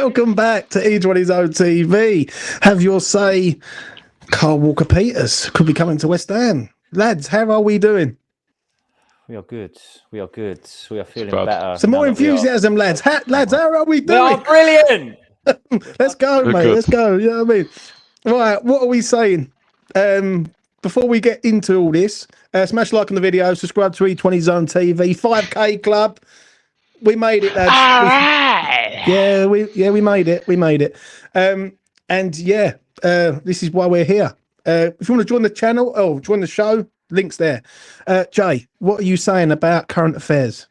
Welcome back to Each on His Own TV. Have your say. Carl Walker-Peters could be coming to West Ham. Lads, how are we doing? We are good. We are good. We are feeling better. Some more enthusiasm, lads. Lads, how are we doing? We are brilliant. Let's go, mate. Good. Let's go. You know what I mean? Right, what are we saying? Before we get into all this, smash like on the video, subscribe to E20 Zone TV, 5K Club. We made it, lads. All right. We made it. We made it. This is why we're here. If you want to join the channel or join the show, links there. Jay, what are you saying about current affairs?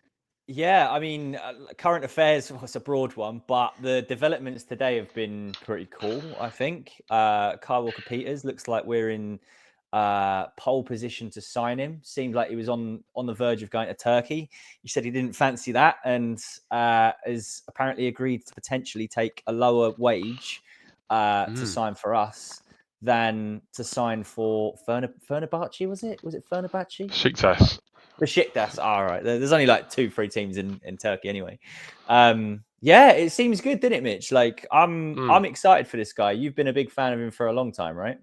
Yeah, I mean, current affairs was a broad one, but the developments today have been pretty cool, I think. Carl Walker-Peters looks like we're in pole position to sign him. Seemed like he was on the verge of going to Turkey. He said he didn't fancy that and has apparently agreed to potentially take a lower wage to sign for us than to sign for Fenerbahce, was it Fenerbahce? Besiktas. Besiktas. All right. There's only like 2-3 teams in Turkey anyway. Yeah, it seems good, didn't it, Mitch? Like I'm excited for this guy. You've been a big fan of him for a long time, right?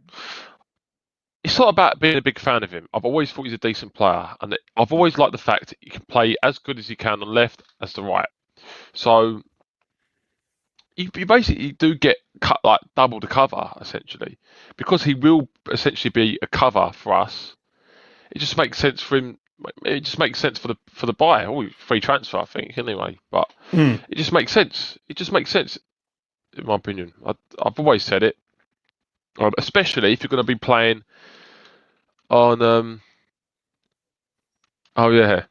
It's not about being a big fan of him. I've always thought he's a decent player, and I've always liked the fact that he can play as good as he can on left as the right. So you basically do get cut like double the cover essentially, because he will essentially be a cover for us. It just makes sense for him. It just makes sense for the buy. Free transfer, I think, anyway. But it just makes sense. It just makes sense, in my opinion. I've always said it, especially if you're going to be playing on. Oh yeah,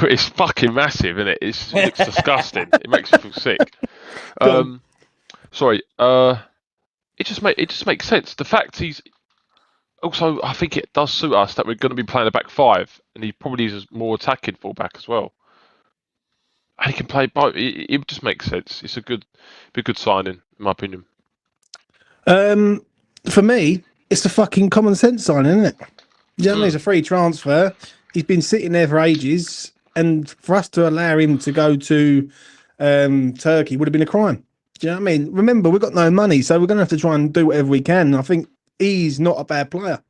it's fucking massive, isn't it? It looks disgusting. It makes me feel sick. Sorry. It just makes sense. The fact he's also, I think it does suit us that we're going to be playing a back five, and he probably is a more attacking fullback as well. And he can play both. It just makes sense. It's a good signing, in my opinion. For me, it's the fucking common sense signing, isn't it? You know what I mean? It's a free transfer. He's been sitting there for ages, and for us to allow him to go to Turkey would have been a crime. Do you know what I mean? Remember, we've got no money, so we're going to have to try and do whatever we can. And I think he's not a bad player.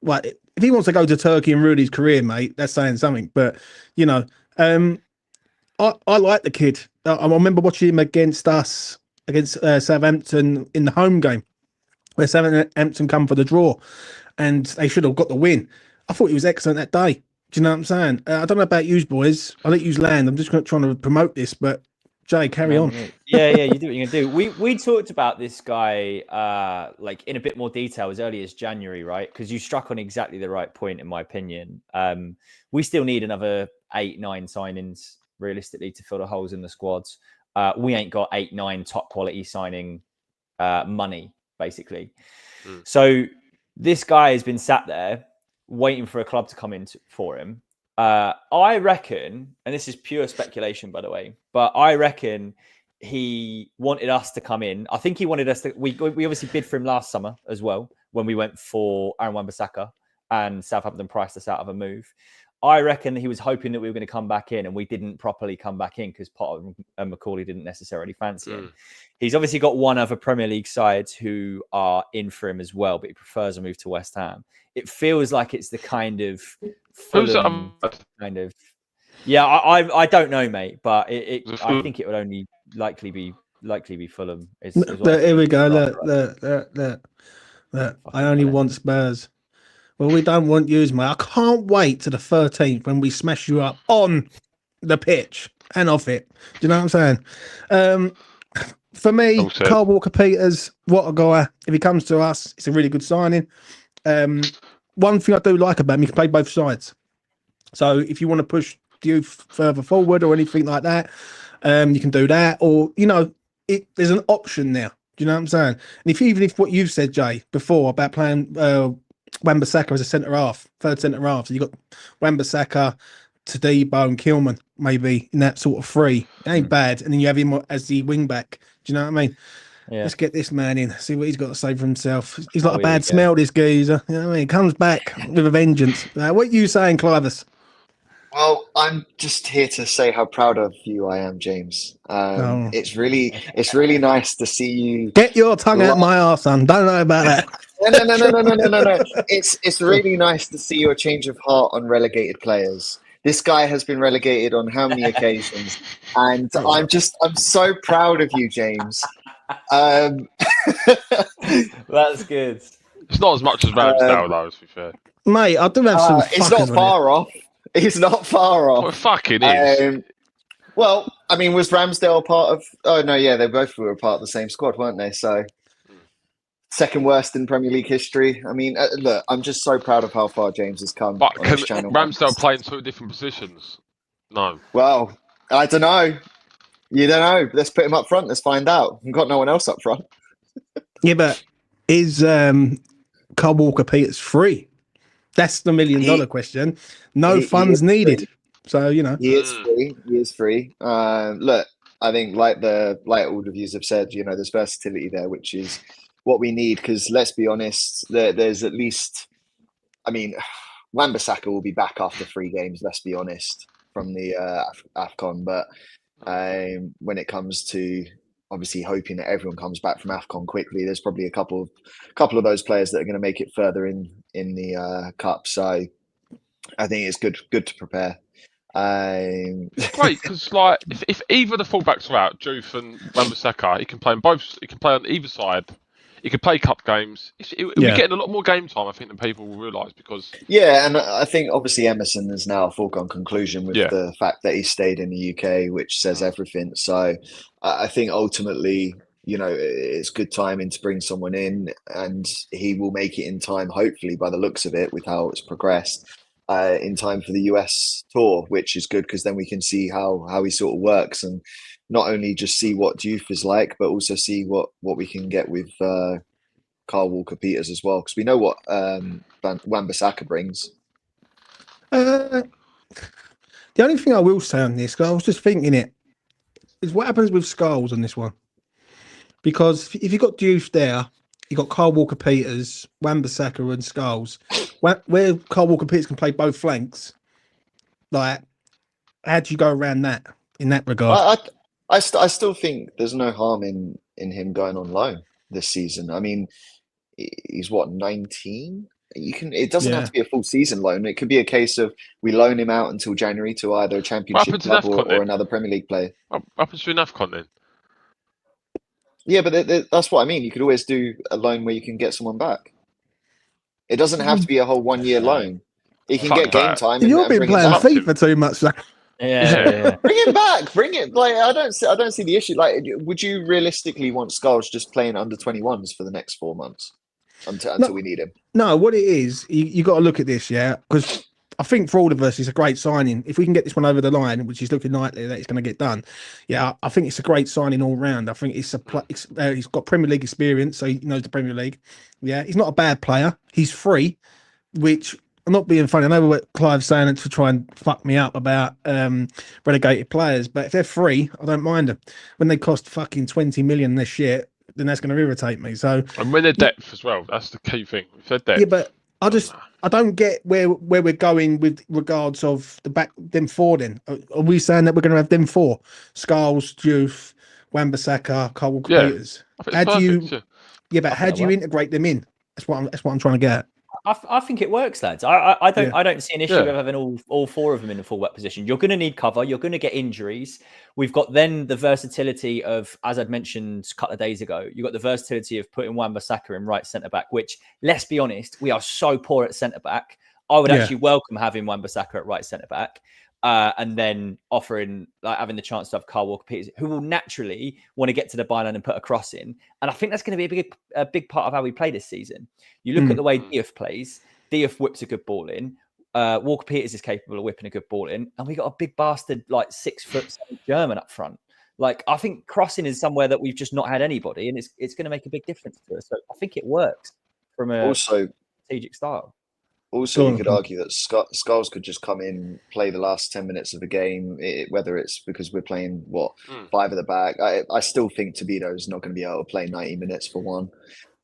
Like, if he wants to go to Turkey and ruin his career, mate, that's saying something. But, you know, I like the kid. I remember watching him against Southampton in the home game, where Southampton come for the draw, and they should have got the win. I thought he was excellent that day. Do you know what I'm saying? I don't know about you boys. I let you land. I'm just trying to promote this, but Jay, carry on. Yeah, you do what you're gonna do. We talked about this guy like in a bit more detail as early as January, right? Because you struck on exactly the right point, in my opinion. We still need another 8-9 signings realistically to fill the holes in the squads. We ain't got 8-9 top quality signing money, basically. So this guy has been sat there waiting for a club to come in for him. I reckon, and this is pure speculation, by the way, but I reckon he wanted us to come in. I think he wanted us to. We obviously bid for him last summer as well when we went for Aaron Wan-Bissaka, and Southampton priced us out of a move. I reckon he was hoping that we were going to come back in, and we didn't properly come back in because Potter and McCauley didn't necessarily fancy him. He's obviously got one other Premier League sides who are in for him as well, but he prefers a move to West Ham. It feels like it's the kind of Fulham kind of. Yeah, I don't know, mate, but I think it would only likely be Fulham. Here we go. Look. I only want Spurs. Well, we don't want yous, mate. I can't wait to the 13th when we smash you up on the pitch and off it. Do you know what I'm saying? For me, Carl Walker-Peters, what a guy. If he comes to us, it's a really good signing. One thing I do like about him, he can play both sides. So if you want to push you further forward or anything like that, you can do that. Or, you know, there's an option now. Do you know what I'm saying? And even if what you've said, Jay, before about playing Wan-Bissaka as a third centre half, so you got Wan-Bissaka, Tadibo and Kilman maybe in that sort of three. It ain't bad. And then you have him as the wing back. Do you know what I mean? Yeah. Let's get this man in, see what he's got to say for himself. He's like a bad smell, this geezer. You know what I mean? He comes back with a vengeance. What are you saying, Clive? Well, I I'm just here to say how proud of you I am, James. Oh. It's really nice to see you. Get your tongue out my arse, son. Don't know about that. No. It's really nice to see your change of heart on relegated players. This guy has been relegated on how many occasions? And I'm so proud of you, James. That's good. It's not as much as Ramsdale, though, to be fair. Mate, I do have some. It's not far off. It's not far off. Well, it fucking is. Well, I mean, was Ramsdale part of? Oh no, yeah, they both were part of the same squad, weren't they? So second worst in Premier League history. I mean, look, I'm just so proud of how far James has come. But on can this channel. Ramsdale play in 2 different positions? No. Well, I don't know. You don't know. Let's put him up front. Let's find out. We've got no one else up front. Yeah, but is Carl Walker-Peters free? That's the $1 million question. No funds needed. Free. So, you know. He is free. He is free. Look, I think like all of you have said, you know, there's versatility there, which is what we need. Because let's be honest, there's at least, I mean, Wan-Bissaka will be back after 3 games, let's be honest, from the AFCON. But when it comes to obviously hoping that everyone comes back from AFCON quickly, there's probably a couple of those players that are going to make it further in the cup. So I think it's good to prepare. It's great because, like, if either of the fullbacks are out, Juve and Wan-Bissaka, he can play on both. He can play on either side. He can play cup games. We're getting a lot more game time, I think, than people will realise. Because and I think obviously Emerson is now a foregone conclusion with the fact that he stayed in the UK, which says everything. So I think ultimately, you know, it's good timing to bring someone in, and he will make it in time, hopefully, by the looks of it, with how it's progressed. In time for the US tour, which is good because then we can see how he sort of works, and not only just see what Diouf is like, but also see what we can get with Carl Walker-Peters as well, because we know what Wan-Bissaka brings. The only thing I will say on this, because I was just thinking it, is what happens with Scholes on this one. Because if you've got Diouf there, you've got Carl Walker-Peters, Wan-Bissaka and Scholes, where Carl Walker-Peters can play both flanks. Like, how do you go around that in that regard? I still think there's no harm in him going on loan this season. I mean, he's what, 19? It doesn't have to be a full season loan. It could be a case of we loan him out until January to either a Championship club or another Premier League player. What happens to an AFCON then? Yeah, but that's what I mean. You could always do a loan where you can get someone back. It doesn't have to be a whole 1-year loan. He can get game time. You've been playing FIFA too much. Yeah. Bring him back. Bring it. Like I don't see the issue. Like, would you realistically want Scholes just playing under 21s for the next 4 months until we need him? No, what it is, you got to look at this, because I think for all of us, it's a great signing. If we can get this one over the line, which is looking likely that it's going to get done, I think it's a great signing all round. I think he's got Premier League experience, so he knows the Premier League. Yeah, he's not a bad player. He's free, which, I'm not being funny, I know what Clive's saying it to try and fuck me up about relegated players, but if they're free, I don't mind them. When they cost fucking 20 million this shit, then that's going to irritate me. So, and when they're depth as well, that's the key thing. If they're depth, yeah, but I don't get where we're going with regards of them 4. Then are we saying that we're going to have them 4? Scholes, Diouf, Wan-Bissaka, Carl Walker-Peters. How do you? But how do you integrate them in? That's what I'm trying to get at. I think it works, lads. I don't see an issue with having all 4 of them in the fullback position. You're going to need cover. You're going to get injuries. We've got then the versatility of, as I'd mentioned a couple of days ago, you've got the versatility of putting Wan-Bissaka in right centre back. Which, let's be honest, we are so poor at centre back. I would actually welcome having Wan-Bissaka at right centre back. And then having the chance to have Carl Walker-Peters, who will naturally want to get to the byline and put a cross in. And I think that's going to be a big part of how we play this season. You look at the way Diouf plays. Diouf whips a good ball in. Walker-Peters is capable of whipping a good ball in. And we got a big bastard, 6 foot German up front. I think crossing is somewhere that we've just not had anybody, and it's going to make a big difference to us. So I think it works from a strategic style. Also, you could argue that Scholes could just come in, play the last 10 minutes of the game, whether it's because we're playing, 5 at the back. I still think Tobito is not going to be able to play 90 minutes for one.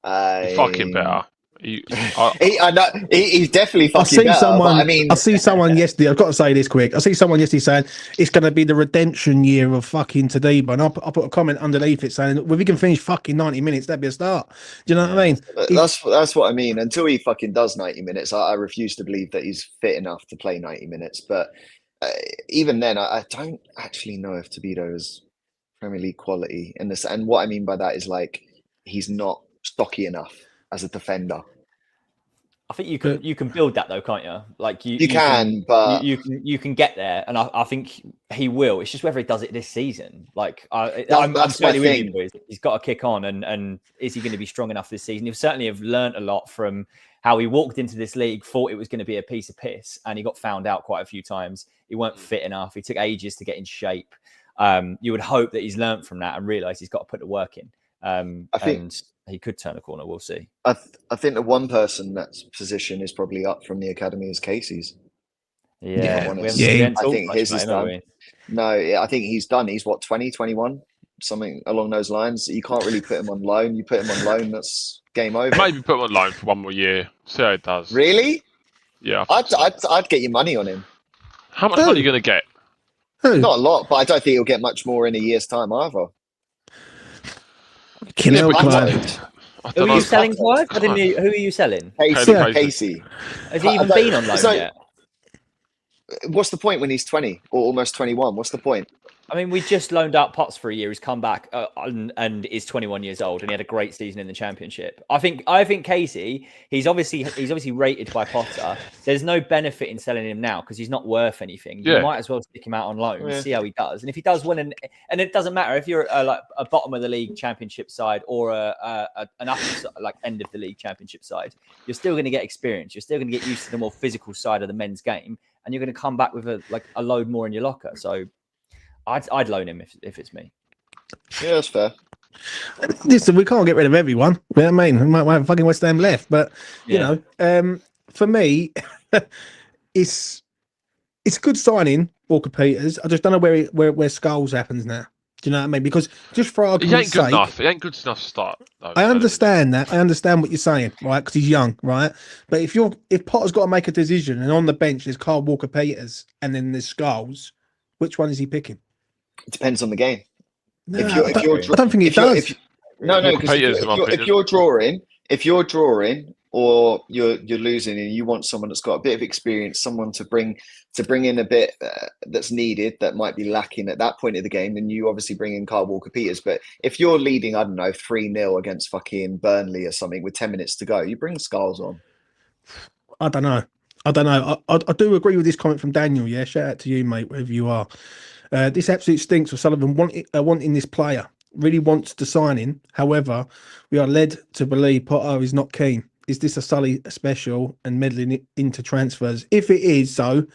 Fucking better. I know he's definitely I fucking see better. someone. But I mean, I see someone yesterday. I've got to say this quick. I see someone yesterday saying it's going to be the redemption year of fucking Tadiba, and I put a comment underneath it saying, "Well, if he can finish fucking 90 minutes, that'd be a start." Do you know what I mean? that's what I mean. Until he fucking does 90 minutes, I refuse to believe that he's fit enough to play 90 minutes. But even then, I don't actually know if Tadiba is Premier League quality in this. And what I mean by that is like he's not stocky enough as a defender. I think you can build that though, can't you? Like you can, but you can get there, and I think he will. It's just whether he does it this season. Like I'm certainly with you, boys. He's got to kick on, and is he going to be strong enough this season? He'll certainly have learnt a lot from how he walked into this league, thought it was going to be a piece of piss, and he got found out quite a few times. He weren't fit enough. He took ages to get in shape. You would hope that he's learnt from that and realised he's got to put the work in. I think he could turn a corner. We'll see. I think the one person that's position is probably up from the academy is Casey's. Yeah, I think his is done. No, I think he's done. He's what, 20, 21? Something along those lines. You can't really put him on loan. You put him on loan, that's game over. Maybe put him on loan for one more year. See how it does. Really? Yeah. I'd get your money on him. How much money are you going to get? Not a lot, but I don't think he'll get much more in a year's time either. Clive. Who are you selling, Clive? Who are you selling? Casey. Has he even been on loan yet? What's the point when he's 20 or almost 21? What's the point? I mean, we just loaned out Potts for a year. He's come back and is 21 years old, and he had a great season in the Championship. I think Casey, he's obviously rated by Potter. There's no benefit in selling him now because he's not worth anything. You might as well stick him out on loan and see how he does. And if he does win, and it doesn't matter if you're like a bottom of the league Championship side or an upper like end of the league Championship side, you're still going to get experience. You're still going to get used to the more physical side of the men's game, and you're going to come back with a load more in your locker. So I'd loan him if it's me. Yeah, that's fair. Listen, we can't get rid of everyone. You know what I mean? We might have fucking West Ham left, but you know, for me, it's a good signing, Walker Peters. I just don't know where Skulls happens now. Do you know what I mean? Because just for argument's sake, he ain't good enough to start. Though, I understand that. I understand what you're saying, right? Because he's young, right? But if Potter's got to make a decision, and on the bench there's Carl Walker Peters, and then there's Skulls, which one is he picking? It depends on the game. No, I don't think it does. If you're drawing, or you're losing, and you want someone that's got a bit of experience, someone to bring in a bit that's needed, that might be lacking at that point of the game, then you obviously bring in Carl Walker Peters. But if you're leading, I don't know, 3-0 against fucking Burnley or something with 10 minutes to go, you bring Skulls on. I don't know. I do agree with this comment from Daniel. Yeah, shout out to you, mate, wherever you are. This absolutely stinks for Sullivan wanting this player. Really wants to sign in. However, we are led to believe Potter is not keen. Is this a Sully special and meddling into transfers? If it is so,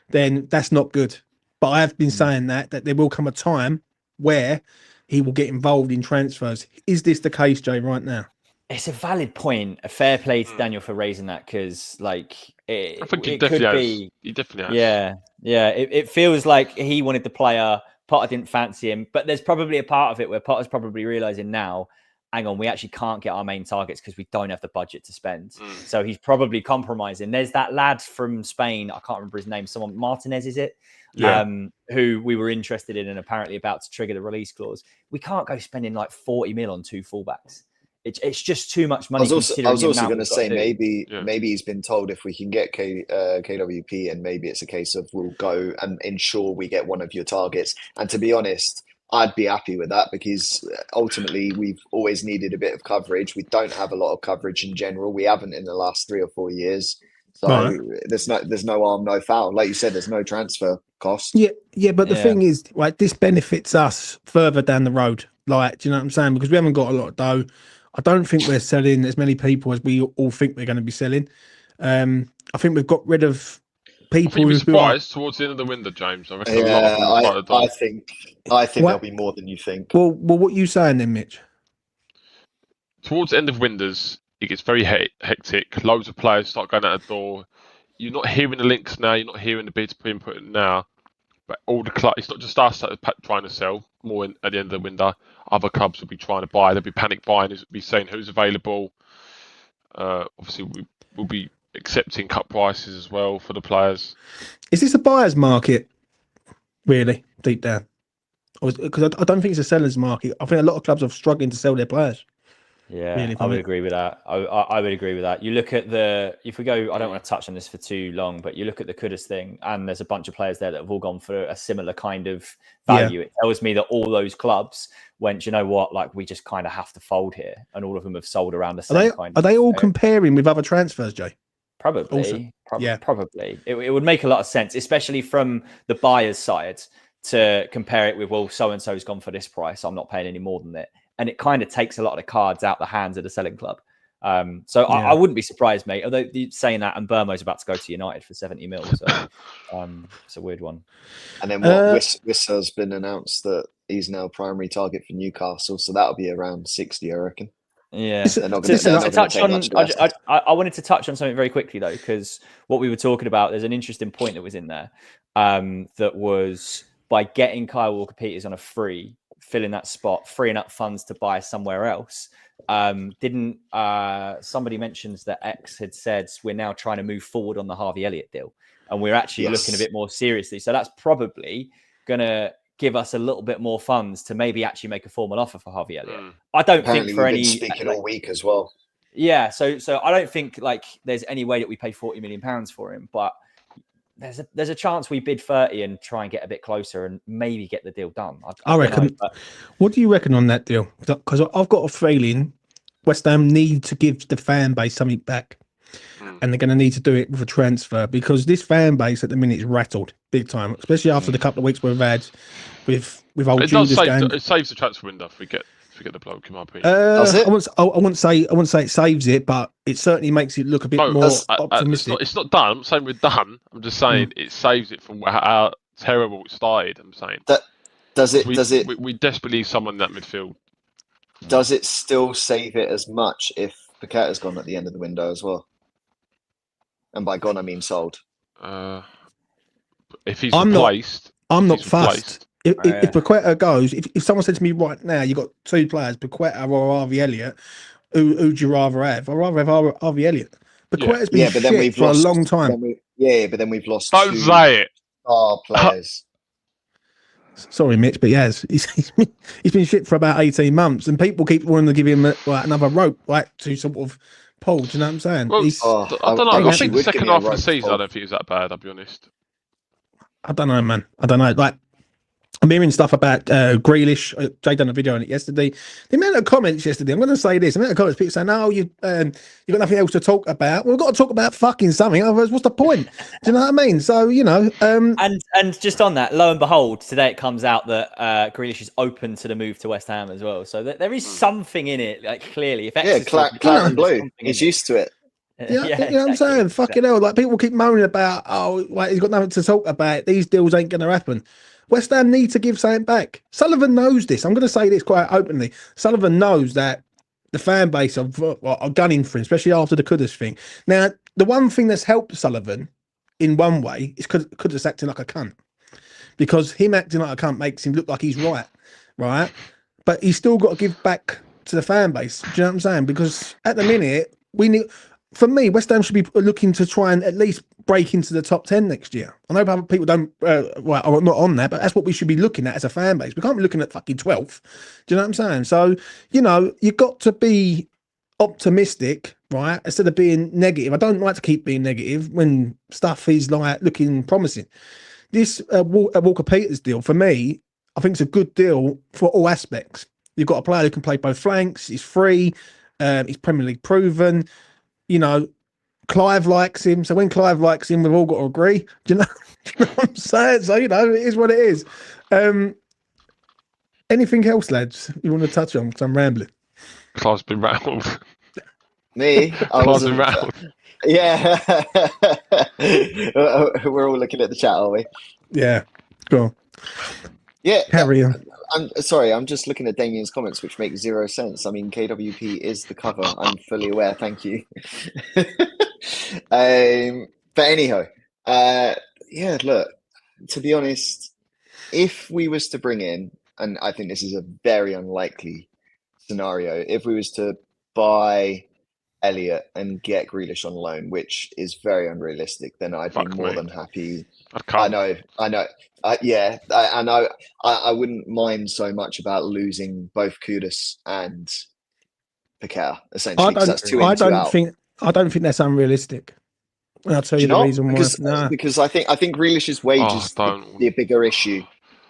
then that's not good. But I have been saying that there will come a time where he will get involved in transfers. Is this the case, Jay, right now? It's a valid point. A fair play to Daniel for raising that, because like I think he definitely has. Yeah. It feels like he wanted the player. Potter didn't fancy him, but there's probably a part of it where Potter's probably realizing now, hang on, we actually can't get our main targets because we don't have the budget to spend. So he's probably compromising. There's that lad from Spain, I can't remember his name, someone, Martinez, is it? Yeah. Who we were interested in and apparently about to trigger the release clause. We can't go spending like 40 mil on 2 fullbacks. It's just too much money. I was also going to say maybe he's been told if we can get KWP, and maybe it's a case of we'll go and ensure we get one of your targets. And to be honest, I'd be happy with that, because ultimately we've always needed a bit of coverage. We don't have a lot of coverage in general. We haven't in the last 3 or 4 years. So there's no harm, no foul. Like you said, there's no transfer cost. Yeah. But the thing is, like, this benefits us further down the road. Like, do you know what I'm saying? Because we haven't got a lot of dough. I don't think we're selling as many people as we all think we're going to be selling. I think we've got rid of people. You'd be surprised towards the end of the window, James. I reckon I think there'll be more than you think. Well, what are you saying then, Mitch? Towards the end of windows, it gets very hectic. Loads of players start going out the door. You're not hearing the links now. You're not hearing the bids being put in now. But all the clubs, it's not just us that are trying to sell more at the end of the window. Other clubs will be trying to buy. They'll be panic buying. They'll be saying who's available. Obviously, we'll be accepting cut prices as well for the players. Is this a buyer's market, really, deep down? Because I don't think it's a seller's market. I think a lot of clubs are struggling to sell their players. Yeah, really, I would agree with that. I would agree with that. You look at if we go, I don't want to touch on this for too long, but you look at the Kudus thing, and there's a bunch of players there that have all gone for a similar kind of value. Yeah. It tells me that all those clubs went, you know what, like we just kind of have to fold here, and all of them have sold around the same kind. Are they all comparing with other transfers, Jay? Probably. Also, yeah. Probably. It would make a lot of sense, especially from the buyer's side, to compare it with, well, so-and-so's gone for this price, I'm not paying any more than it. And it kind of takes a lot of the cards out the hands of the selling club. I wouldn't be surprised, mate. Although you're saying that, and Burmo's about to go to United for 70 mil. So it's a weird one. And then Wissa's been announced that he's now primary target for Newcastle. So that'll be around 60, I reckon. Yeah. Listen, I wanted to touch on something very quickly, though, because what we were talking about, there's an interesting point that was in there that was by getting Kyle Walker-Peters on a free, filling that spot, freeing up funds to buy somewhere else. Somebody mentions that X had said we're now trying to move forward on the Harvey Elliott deal, and we're actually looking a bit more seriously. So that's probably going to give us a little bit more funds to maybe actually make a formal offer for Harvey Elliott. I don't think for any speaking all week as well. Yeah, so I don't think like there's any way that we pay £40 million for him, but there's a chance we bid 30 and try and get a bit closer and maybe get the deal done. I reckon. What do you reckon on that deal? Because I've got a feeling West Ham need to give the fan base something back, and they're going to need to do it with a transfer, because this fan base at the minute is rattled big time, especially after the couple of weeks we've had with old Judas going. It saves the transfer window if we get the bloke, in my opinion. I wouldn't say it saves it, but it certainly makes it look a bit more optimistic. It's not done. I'm saying we're done. I'm just saying it saves it from how terrible it started. I'm saying we desperately need someone in that midfield. Does it still save it as much if Paqueta's gone at the end of the window as well? And by gone, I mean sold. If he's replaced, I'm not fussed. If Paqueta goes, if someone said to me right now, you got two players, Paqueta or Harvey Elliott, who'd you rather have? I'd rather have Harvey Elliott. Paqueta's been shit for a long time. But then we've lost. Don't say it. Star players. Sorry, Mitch, but he's been shit for about 18 months, and people keep wanting to give him another rope, to sort of pull. Do you know what I'm saying? Well, I don't know. I think the second half of the season, I don't think it was that bad. I'll be honest. I don't know, man. I don't know. Like, I'm hearing stuff about Grealish. Jay done a video on it yesterday. The amount of comments yesterday, I'm going to say this, the amount of comments, people saying, "Oh, you got nothing else to talk about." Well, we've got to talk about fucking something. Otherwise, what's the point? Do you know what I mean? So, and just on that, lo and behold, today it comes out that Grealish is open to the move to West Ham as well. So there is something in it, like clearly. Claret and blue. He's used to it. You know what I'm saying? Fucking hell. Like, people keep moaning about, he's got nothing to talk about. These deals ain't going to happen. West Ham need to give something back. Sullivan knows this. I'm going to say this quite openly. Sullivan knows that the fan base are gunning for him, especially after the Kudus thing. Now, the one thing that's helped Sullivan in one way is Kudus acting like a cunt. Because him acting like a cunt makes him look like he's right? But he's still got to give back to the fan base. Do you know what I'm saying? Because at the minute, for me, West Ham should be looking to try and at least break into the top 10 next year. I know other people don't, are not on that, but that's what we should be looking at as a fan base. We can't be looking at fucking 12th. Do you know what I'm saying? So, you've got to be optimistic, right? Instead of being negative. I don't like to keep being negative when stuff is like looking promising. This Walker-Peters deal, for me, I think it's a good deal for all aspects. You've got a player who can play both flanks. He's free. He's Premier League proven. Clive likes him. So when Clive likes him, we've all got to agree. Do you know what I'm saying? So, it is what it is. Anything else, lads, you want to touch on? Because I'm rambling. Clive's been rattled. Me? Clive's been rattled. Yeah. We're all looking at the chat, are we? Yeah. Go on. Yeah. Carry on. I'm sorry, I'm just looking at Damian's comments, which make zero sense. I mean, KWP is the cover. I'm fully aware. Thank you. But anyhow, look, to be honest, if we was to bring in, and I think this is a very unlikely scenario, if we was to buy Elliott and get Grealish on loan, which is very unrealistic, then I'd be more than happy. I know. I wouldn't mind so much about losing both Kudus and Paqueta, essentially, because that's two in, two out. I don't think that's unrealistic. And I'll tell you the reason why. Because I think Grealish's wage is the bigger issue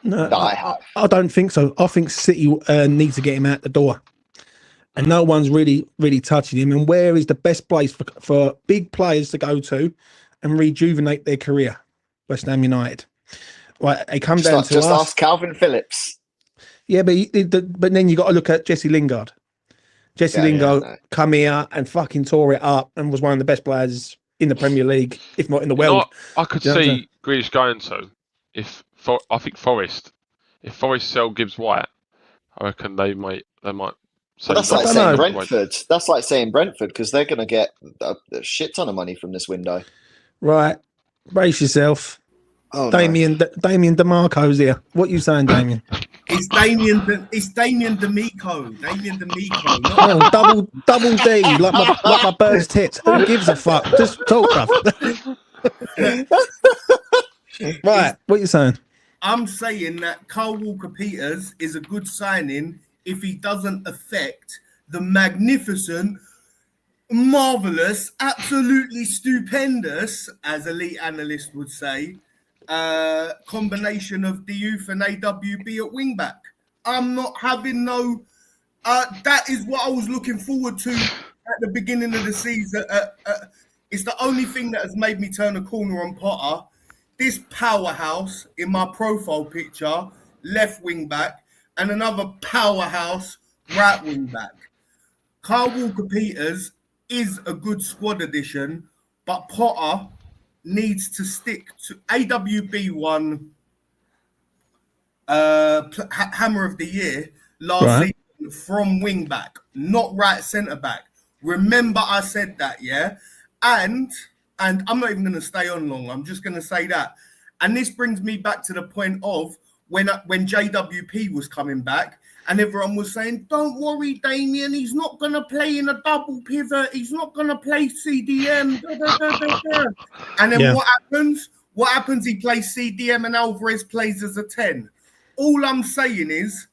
that I have. I don't think so. I think City needs to get him out the door. And no one's really touching him. And where is the best place for big players to go to and rejuvenate their career? West Ham United. Right, they come down to us. Just ask Calvin Phillips. Yeah, but then you got to look at Jesse Lingard. Lingard come here and fucking tore it up and was one of the best players in the Premier League, if not in the world. I could see Grealish going to I think Forest. If Forest sell Gibbs White, I reckon they might. So that's like saying Brentford. That's like saying Brentford because they're going to get a shit ton of money from this window. Right, brace yourself. Oh, Damian DeMarco's here. What are you saying, Damian? It's Damian D'Amico. Damian D'Amico. Double D, like my bird's tits. Who gives a fuck? Just talk, bruv. Right, what are you saying? I'm saying that Kyle Walker-Peters is a good signing if he doesn't affect the magnificent, marvellous, absolutely stupendous, as elite analysts would say, combination of Diouf and AWB at wing-back. I'm not having no... that is what I was looking forward to at the beginning of the season. It's the only thing that has made me turn a corner on Potter. This powerhouse in my profile picture, left wing-back, and another powerhouse right wing-back. Kyle Walker-Peters is a good squad addition, but Potter needs to stick to AWB won Hammer of the Year last season from wing-back, not right centre-back. Remember I said that, yeah? And I'm not even going to stay on long. I'm just going to say that. And this brings me back to the point of when JWP was coming back and everyone was saying, don't worry, Damian, he's not going to play in a double pivot. He's not going to play CDM. And then what happens? What happens? He plays CDM and Alvarez plays as a 10. All I'm saying is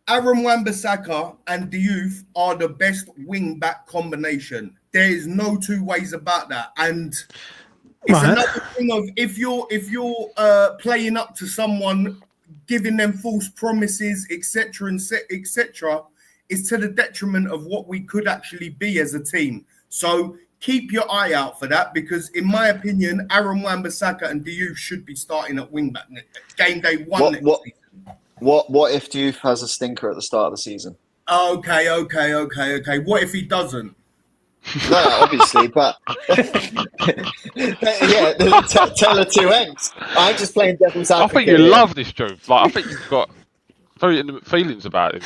Aaron Wan-Bissaka and Diouf are the best wing-back combination. There is no two ways about that. And it's another thing of if you're playing up to someone, giving them false promises, etc., it's to the detriment of what we could actually be as a team. So keep your eye out for that because, in my opinion, Aaron Wan-Bissaka and Diouf should be starting at wing-back game day one next season. What if Diouf has a stinker at the start of the season? Okay. What if he doesn't? No, obviously, but yeah, tell her two ends. I'm just playing devil's advocate. I think you love this joke. Like, I think you've got very intimate feelings about him.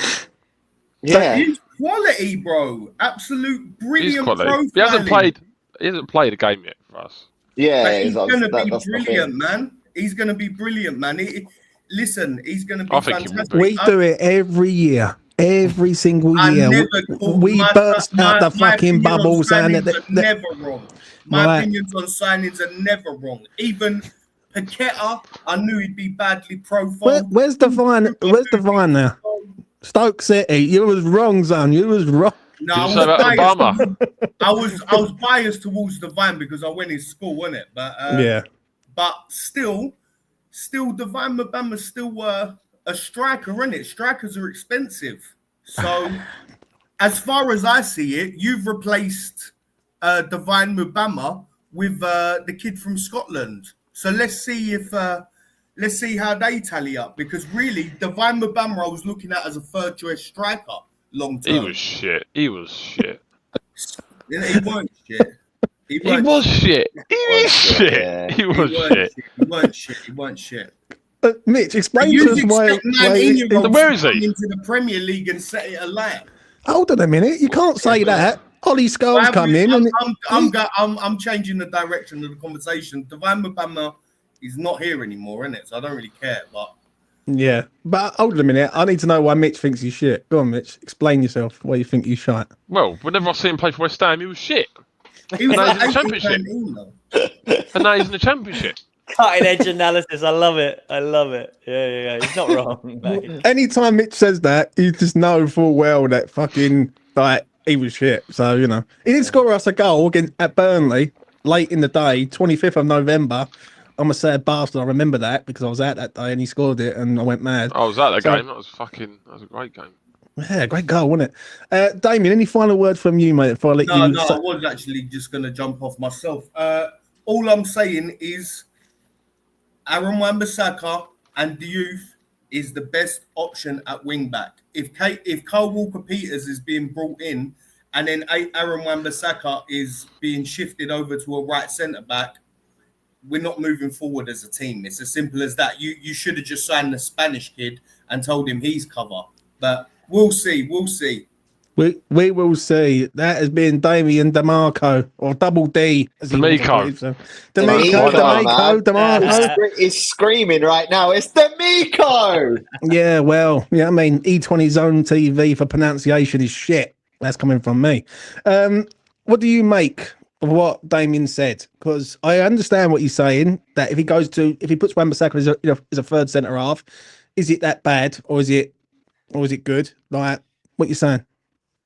Yeah, he's quality, bro. Absolute brilliant. He hasn't played a game yet for us. Yeah, he's going to be brilliant, man. He's going to be brilliant, man. Listen, he's going to be fantastic. We do it every year. Every single year, we burst out the fucking bubbles, and never wrong. My opinions on signings are never wrong. Even Paqueta, I knew he'd be badly profiled. Where's the vine? Where's the vine now? Stoke City, you was wrong, son. You was wrong. No, I was biased towards the vine because I went in school, wasn't it? But but still, Divine Mbama's still a striker, isn't it? Strikers are expensive. So, as far as I see it, you've replaced Divine Mbama with the kid from Scotland. So let's see how they tally up. Because really, Divine Mbama I was looking at as a third choice striker long term. He was shit. He weren't shit. He was shit. He weren't shit. Mitch, explain to us why. Where is he? Into the Premier League and set it alight. Hold on a minute. You can't say that. Ollie Scholes come in. I'm changing the direction of the conversation. Divine Mbama is not here anymore, isn't it? So I don't really care. But Yeah, but hold on a minute. I need to know why Mitch thinks he's shit. Go on, Mitch. Explain yourself. Why you think he's shite? Well, whenever I see him play for West Ham, he was shit. He was And now like he's in the 18 Championship. though. And now he's in the Championship. Cutting edge analysis. I love it. I love it. Yeah. He's not wrong, mate. Anytime Mitch says that, you just know full well that fucking like he was shit. So you know, he did score us a goal at Burnley late in the day, 25th of November. I'm a sad bastard. I remember that because I was out that day and he scored it and I went mad. I was at the game. That was a great game. Yeah, great goal, wasn't it? Damien, any final word from you, mate, before I let you... No, I was actually just going to jump off myself. All I'm saying is Aaron Wan-Bissaka and Diouf is the best option at wing-back. If Kyle Walker-Peters is being brought in and then Aaron Wan-Bissaka is being shifted over to a right centre-back, we're not moving forward as a team. It's as simple as that. You should have just signed the Spanish kid and told him he's cover. But we'll see. We'll see. We will see. That has been Damian DeMarco, or Double D. D'Amico. DeMarco. He's screaming right now. It's D'Amico. Yeah, well, yeah, I mean, E20's own TV for pronunciation is shit. That's coming from me. What do you make of what Damian said? Because I understand what he's saying, that if he puts Wan-Bissaka as a third centre half, is it that bad, or is it good? Like, what you saying?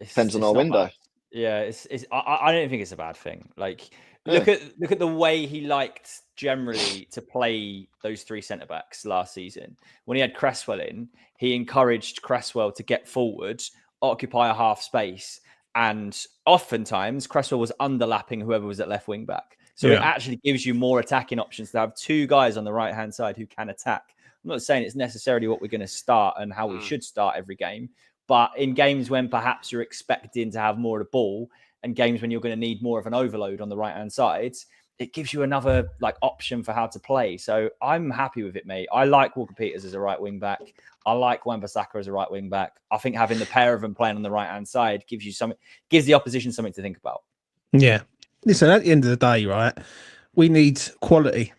Depends on our window. Bad. Yeah, I don't think it's a bad thing. Like, look at the way he liked generally to play those three centre backs last season. When he had Cresswell in, he encouraged Cresswell to get forward, occupy a half space, and oftentimes Cresswell was underlapping whoever was at left wing back. So it actually gives you more attacking options to have two guys on the right hand side who can attack. I'm not saying it's necessarily what we're going to start and how we should start every game, but in games when perhaps you're expecting to have more of the ball and games when you're going to need more of an overload on the right hand side, it gives you another option for how to play. So I'm happy with it, mate. I like Walker-Peters as a right wing back. I like Wan-Bissaka as a right wing back. I think having the pair of them playing on the right hand side gives the opposition something to think about. Yeah. Listen, at the end of the day, right, we need quality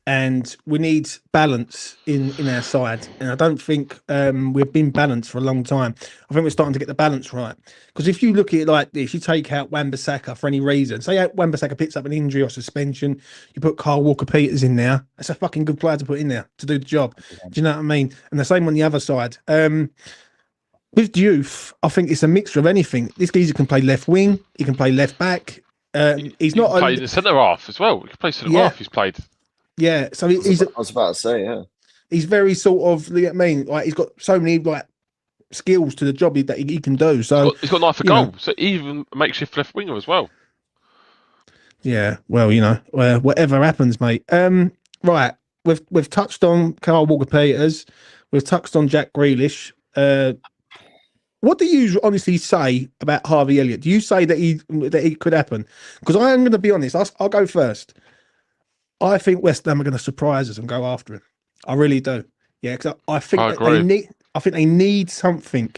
and we need balance in our side. And I don't think we've been balanced for a long time. I think we're starting to get the balance right. Because if you look at it like this, you take out Wan-Bissaka for any reason. Say Wan-Bissaka picks up an injury or suspension, you put Kyle Walker-Peters in there. That's a fucking good player to put in there to do the job. Do you know what I mean? And the same on the other side. With Diouf, I think it's a mixture of anything. This geezer can play left wing. He can play left back. He's not played in centre half as well. He can play centre half. He's played. Yeah, so I was about to say, yeah. He's very sort of, you know what I mean? Like, he's got so many skills to the job that he can do. So he's got an eye for goal. So even a makeshift left winger as well. Yeah, well, whatever happens, mate. Right, we've touched on Kyle Walker-Peters. We've touched on Jack Grealish. What do you honestly say about Harvey Elliott? Do you say that he could happen? Because I am going to be honest. I'll go first. I think West Ham are going to surprise us and go after him. I really do. Yeah, because I think they need something,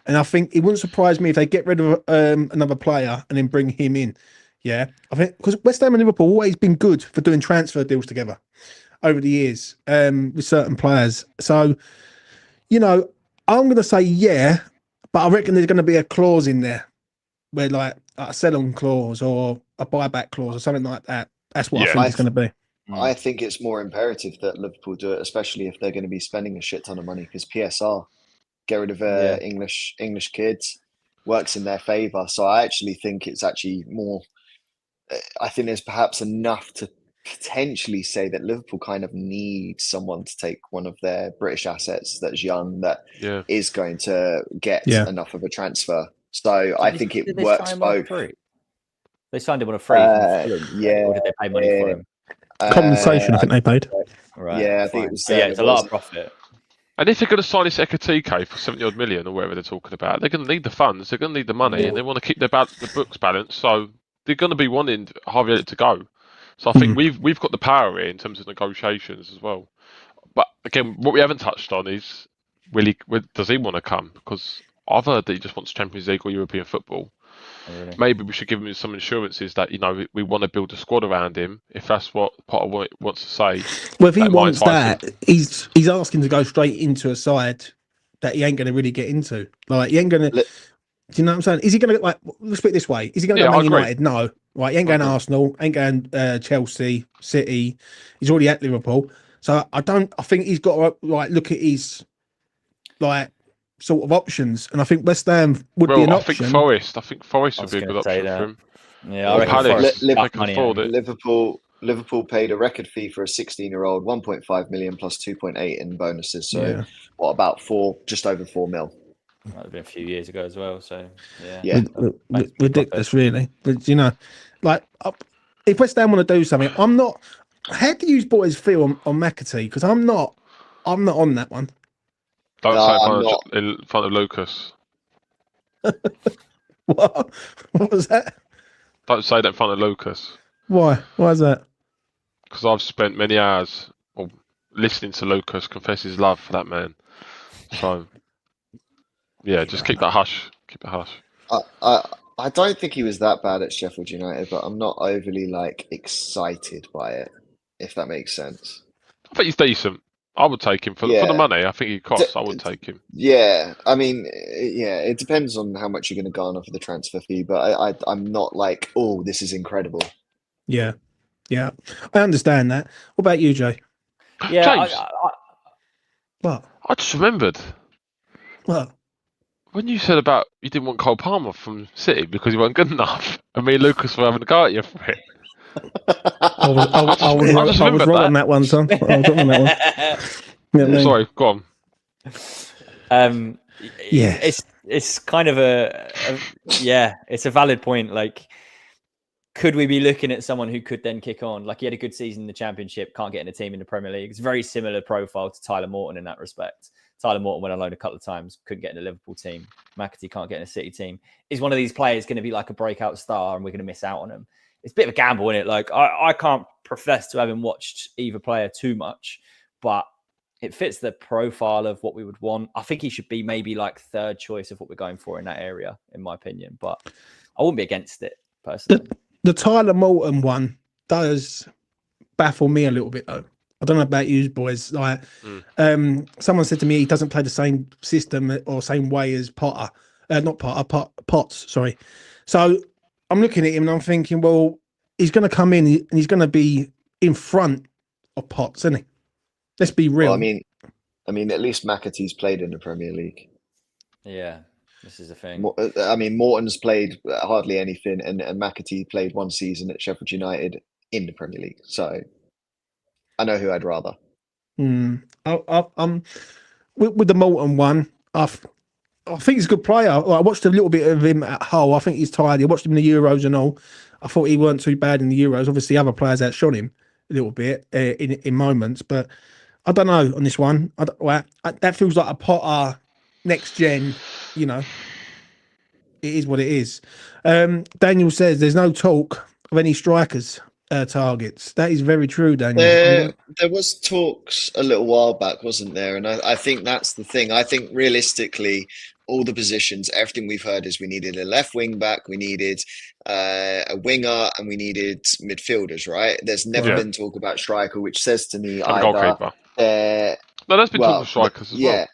and I think it wouldn't surprise me if they get rid of another player and then bring him in. Yeah, I think because West Ham and Liverpool have always been good for doing transfer deals together over the years with certain players. So, I'm going to say yeah, but I reckon there's going to be a clause in there where like a sell-on clause or a buyback clause or something like that. That's what I think it's going to be. I think it's more imperative that Liverpool do it, especially if they're going to be spending a shit ton of money, because PSR, get rid of English kids, works in their favour. So I actually think it's actually more. I think there's perhaps enough to potentially say that Liverpool kind of need someone to take one of their British assets that's young, that is going to get enough of a transfer. So I think it works both. They signed him on a free. Or did they pay money for him? Compensation, I think they paid. Right. Yeah, I think it was. It's a lot of profit. And if they're going to sign this Ekatike for 70 odd million or whatever they're talking about, they're going to need the funds. They're going to need the money, and they want to keep the books balanced. So they're going to be wanting Harvey Elliott to go. So I think we've got the power here in terms of negotiations as well. But again, what we haven't touched on is does he want to come? Because I've heard that he just wants Champions League or European football. Really? maybe we should give him some assurances that we want to build a squad around him. If that's what Potter wants to say. Well, if he that might wants entice that, he's asking to go straight into a side that he ain't going to really get into. Like, he ain't going to. Let- Do you know what I'm saying? Is he going to, like, let's put it this way, is he going to Yeah, go I Man agree. United? No. Right, he ain't going to Arsenal, ain't going Chelsea, City. He's already at Liverpool. So I think he's got to, like, look at his, like, sort of options. And I think West Ham would be an option. I think Forest would be a good option for him. Yeah, I Or reckon Palace. Forest They got can money afford in. it. Liverpool paid a record fee for a 16-year-old, 1.5 million plus 2.8 in bonuses. So what about just over 4 mil? Might have been a few years ago as well. So Yeah. Ridiculous, really. But you know, like, if West Ham want to do something, I'm not. How do you boys feel on McAtee? Because I'm not on that one. Don't No, say I'm in front of Lucas. What? What was that? Don't say that in front of Lucas. Why? Why is that? Because I've spent many hours listening to Lucas confess his love for that man. So, yeah, just keep that hush. Keep it hush. I don't think he was that bad at Sheffield United, but I'm not overly excited by it, if that makes sense. I think he's decent. I would take him for the money. I think he costs. I would take him. Yeah, I mean, it depends on how much you're going to garner for the transfer fee, but I'm not like, oh, this is incredible. Yeah, I understand that. What about you, Jay? Yeah, James, What? I just remembered What? when you said about you didn't want Cole Palmer from City because he wasn't good enough, and me and Lucas were having a go at you for it. I was wrong on that one, son. I was wrong on that one. Sorry, go on. It's kind of it's a valid point. Like, could we be looking at someone who could then kick on? Like, he had a good season in the Championship, can't get in a team in the Premier League. It's a very similar profile to Tyler Morton in that respect. Tyler Morton went on loan a couple of times, couldn't get in a Liverpool team. McAtee can't get in a City team. Is one of these players going to be like a breakout star and we're going to miss out on him? It's a bit of a gamble, isn't it? Like, I can't profess to having watched either player too much, but it fits the profile of what we would want. I think he should be maybe like third choice of what we're going for in that area, in my opinion. But I wouldn't be against it, personally. The Tyler Morton one does baffle me a little bit, though. I don't know about you boys. Like, someone said to me he doesn't play the same system or same way as Potter. Not Potter, Potts, sorry. So I'm looking at him and I'm thinking, well, he's going to come in and he's going to be in front of Potts, isn't he? Let's be real. Well, I mean, at least McAtee's played in the Premier League. Yeah, this is the thing. I mean, Morton's played hardly anything, and McAtee played one season at Sheffield United in the Premier League. So I know who I'd rather. With the Morton one, I think he's a good player. I watched a little bit of him at Hull. I think he's tidy. I watched him in the Euros and all. I thought he weren't too bad in the Euros. Obviously, other players outshone him a little bit in moments, but I don't know on this one. That feels like a Potter next gen. You know, it is what it is. Daniel says there's no talk of any strikers targets. That is very true, Daniel. There was talks a little while back, wasn't there? And I think that's the thing. I think realistically, all the positions, everything we've heard is we needed a left wing back, we needed a winger, and we needed midfielders, right? There's never been talk about striker, which says to me Goalkeeper. No, there's been talk of strikers as well.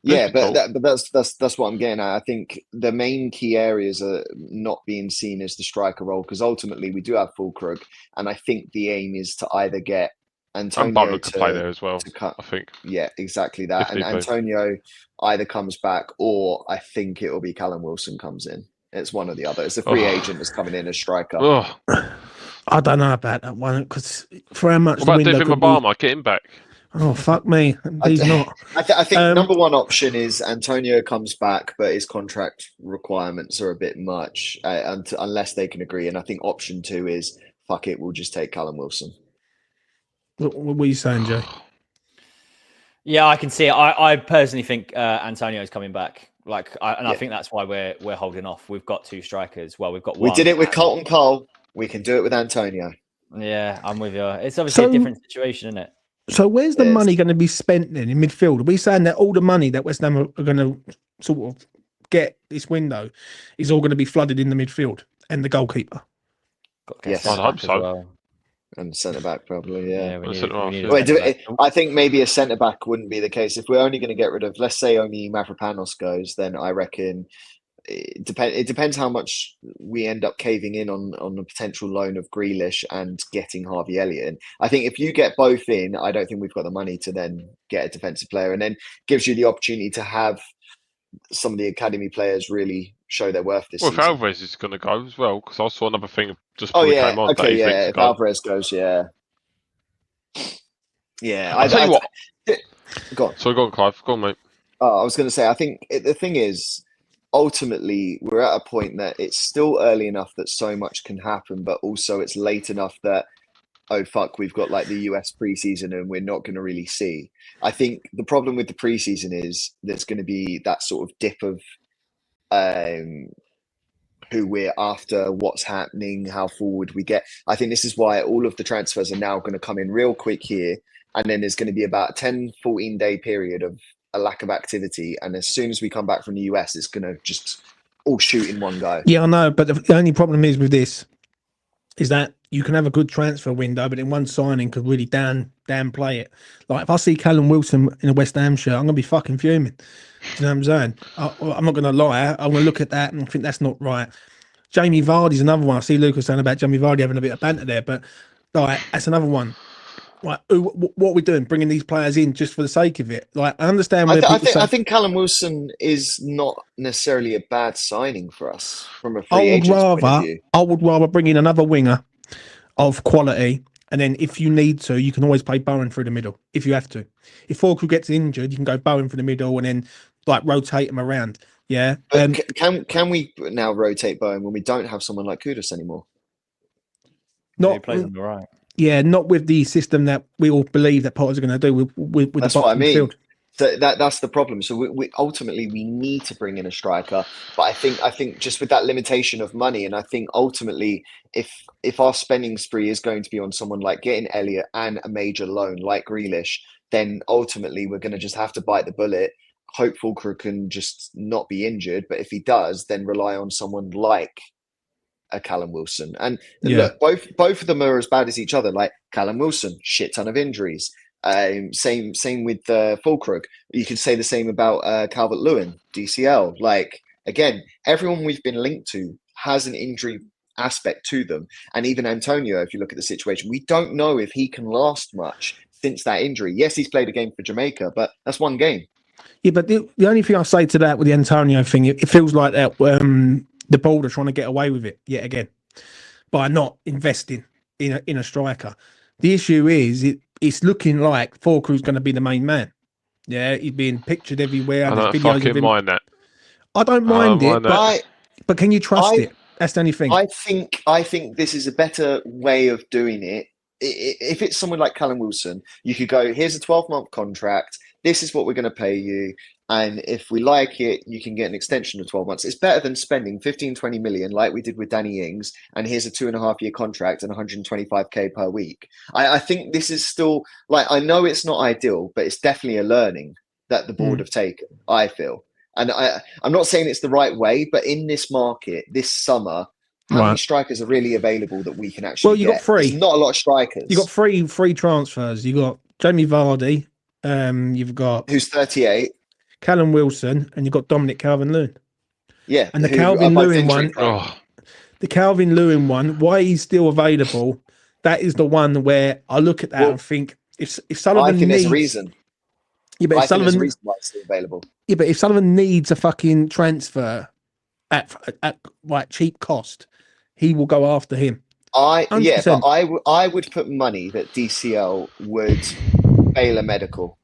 Yeah, but that's what I'm getting at. I think the main key areas are not being seen as the striker role, because ultimately we do have Fulkrug, and I think the aim is to either get Antonio and Butler could play there as well. I think. Yeah, exactly that. And Antonio either comes back, or I think it will be Callum Wilson comes in. It's one or the other. It's a free agent that's coming in as striker. I don't know about that one, because for how much. What about David Obama? Get him back. Oh, fuck me. He's not. I think number one option is Antonio comes back, but his contract requirements are a bit much unless they can agree. And I think option two is, fuck it, we'll just take Callum Wilson. What were you saying, Jay? Yeah, I can see it. I personally think Antonio's coming back. I think that's why we're holding off. We've got two strikers. Well, we've got one. We did it with Colton Cole. We can do it with Antonio. Yeah, I'm with you. It's obviously a different situation, isn't it? So where's the money going to be spent then in midfield? Are we saying that all the money that West Ham are going to sort of get this window is all going to be flooded in the midfield and the goalkeeper. Got to get Yes. centre I'd hope back as so. well. And centre back probably, yeah. we And need, centre-half, we need yeah. a Wait, centre-back. I think maybe a centre back wouldn't be the case. If we're only going to get rid of, let's say, only Mavropanos goes, then I reckon it depends how much we end up caving in on the potential loan of Grealish and getting Harvey Elliott in. I think if you get both in, I don't think we've got the money to then get a defensive player, and then gives you the opportunity to have some of the academy players really show their worth this Well, if season. Alvarez is going to go as well, because I saw another thing just Oh before we yeah, came on that okay, he thinks yeah. to If go. Alvarez goes, yeah. I'll tell you what. Go on. So go on, Clive. Go on, mate. I was going to say, I think the thing is, ultimately, we're at a point that it's still early enough that so much can happen, but also it's late enough that, oh, fuck, we've got like the US preseason and we're not going to really see. I think the problem with the preseason is there's going to be that sort of dip of who we're after, what's happening, how forward we get. I think this is why all of the transfers are now going to come in real quick here. And then there's going to be about a 10, 14 day period of a lack of activity. And as soon as we come back from the US, it's going to just all shoot in one go. Yeah, I know. But the only problem is with this is that you can have a good transfer window, but in one signing could really downplay it. Like if I see Callum Wilson in a West Ham shirt, I'm going to be fucking fuming. Do you know what I'm saying? I'm not going to lie. I'm going to look at that and think that's not right. Jamie Vardy's another one. I see Lucas saying about Jamie Vardy having a bit of banter there, but like that's another one. Like, what are we doing? Bringing these players in just for the sake of it? Like, I understand. I think Callum Wilson is not necessarily a bad signing for us from a free agent's point of view. I would rather bring in another winger of quality, and then if you need to, you can always play Bowen through the middle if you have to. If Falkrew gets injured, you can go Bowen through the middle and then like rotate him around. Yeah. Can we now rotate Bowen when we don't have someone like Kudus anymore? He plays on the right. Yeah, not with the system that we all believe that Potter's going to do with that's the what I mean. Midfield. So that's the problem. So we ultimately we need to bring in a striker, but I think just with that limitation of money, and I think ultimately if our spending spree is going to be on someone like getting Elliott and a major loan like Grealish, then ultimately we're going to just have to bite the bullet. Hope Fulcrum can just not be injured, but if he does, then rely on someone like a Callum Wilson. And look, both of them are as bad as each other. Like Callum Wilson, shit ton of injuries. Same with Fulcrum. You could say the same about Calvert-Lewin, DCL. Like again, everyone we've been linked to has an injury aspect to them, and even Antonio. If you look at the situation, we don't know if he can last much since that injury. Yes, he's played a game for Jamaica, but that's one game. Yeah, but the only thing I'll say to that with the Antonio thing, it feels like that the board are trying to get away with it yet again by not investing in a striker. The issue is it's looking like Fulcrum's going to be the main man. Yeah, he's being pictured everywhere. I don't fucking mind that. I don't mind it, but can you trust it? That's the only thing. I think this is a better way of doing it. If it's someone like Callum Wilson, you could go, here's a 12-month contract. This is what we're going to pay you. And if we like it, you can get an extension of 12 months. It's better than spending 15, 20 million like we did with Danny Ings. And here's a 2.5-year contract and 125k per week. I think this is still like, I know it's not ideal, but it's definitely a learning that the board have taken, I feel. And I'm not saying it's the right way, but in this market, this summer, how many strikers are really available that we can actually you got three. There's not a lot of strikers. You got free transfers. You got Jamie Vardy. You've got who's 38. Callum Wilson, and you've got Dominic Calvert-Lewin. Yeah, and the Calvert-Lewin one. The Calvert-Lewin one. Why he's still available? That is the one where I look at that and think if Sullivan needs, there's a reason. Yeah, but if Sullivan, there's a reason why it's still available. Yeah, but if Sullivan needs a fucking transfer at like cheap cost, he will go after him. But I would put money that DCL would bail a medical,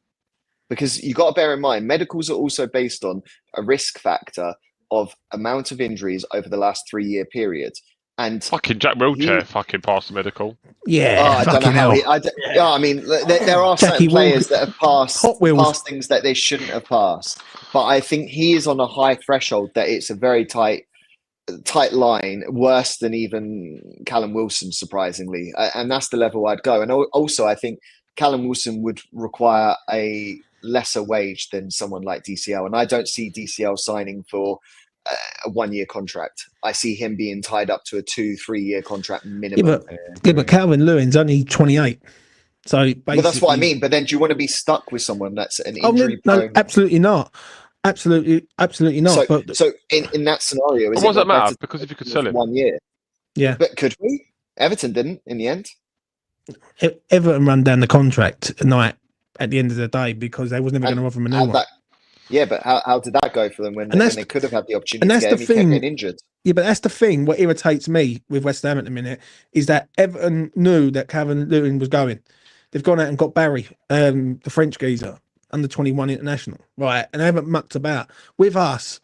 because you got to bear in mind medicals are also based on a risk factor of amount of injuries over the last 3-year period. And fucking Jack Wilshere fucking passed the medical. Yeah, I don't know how I mean, there are certain players that have passed things that they shouldn't have passed. But I think he is on a high threshold that it's a very tight line, worse than even Callum Wilson, surprisingly. And that's the level I'd go. And also, I think Callum Wilson would require a lesser wage than someone like DCL, and I don't see DCL signing for a 1-year contract. I see him being tied up to a 2-3 year contract minimum. But Calvert-Lewin's only 28. So basically, well, that's what I mean. But then, do you want to be stuck with someone that's an injury prone? No, absolutely not. Absolutely not. So in that scenario, what does that matter? Because if you could sell him 1 year, yeah. But could we? Everton didn't in the end. Everton ran down the contract tonight at the end of the day because they was never going to offer him a new one. Yeah, but how did that go for them when they could have had the opportunity to get him? He kept getting injured. Yeah, but that's the thing. What irritates me with West Ham at the minute is that Everton knew that Calvert-Lewin was going. They've gone out and got Barry, the French geezer, under 21 international, right? And they haven't mucked about with us.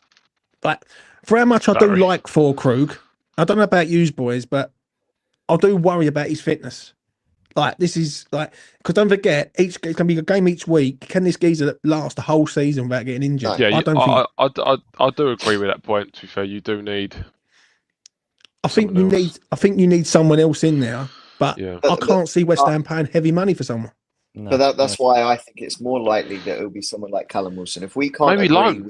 Like, for how much I do like Krug, I don't know about you boys, but I do worry about his fitness. Like, this is like, because don't forget, it's going to be a game each week. Can this geezer last the whole season without getting injured? Yeah, I do agree with that point. To be fair, you do need. I think you need someone else in there, but I can't see West Ham paying heavy money for someone. No, but that's why I think it's more likely that it'll be someone like Callum Wilson. If we can't,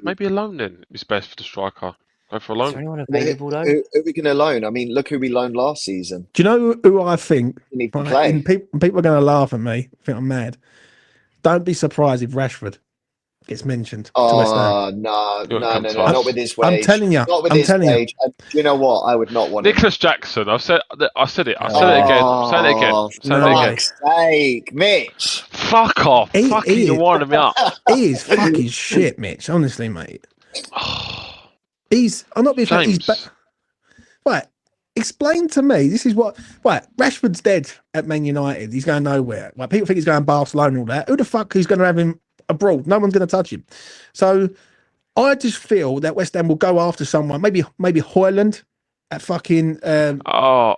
maybe a loan then is best for the striker. Go for a loan. Is there anyone available though? Who are we going to loan? I mean, look who we loaned last season. Do you know who I think? People are going to laugh at me. I think I'm mad. Don't be surprised if Rashford gets mentioned. Oh, no, not with his wage. I'm telling you. Not with his wage. You know what? I would not want Nicholas Jackson. I said it. I said it again. Say it again. Sake, Mitch. Fuck off. You're winding me up. He is fucking shit, Mitch. Honestly, mate. I'm not being funny. Right. Explain to me. This is what. Right. Rashford's dead at Man United. He's going nowhere. Like, people think he's going Barcelona and all that. Who the fuck is going to have him abroad? No one's going to touch him. So I just feel that West Ham will go after someone. Maybe Højlund at fucking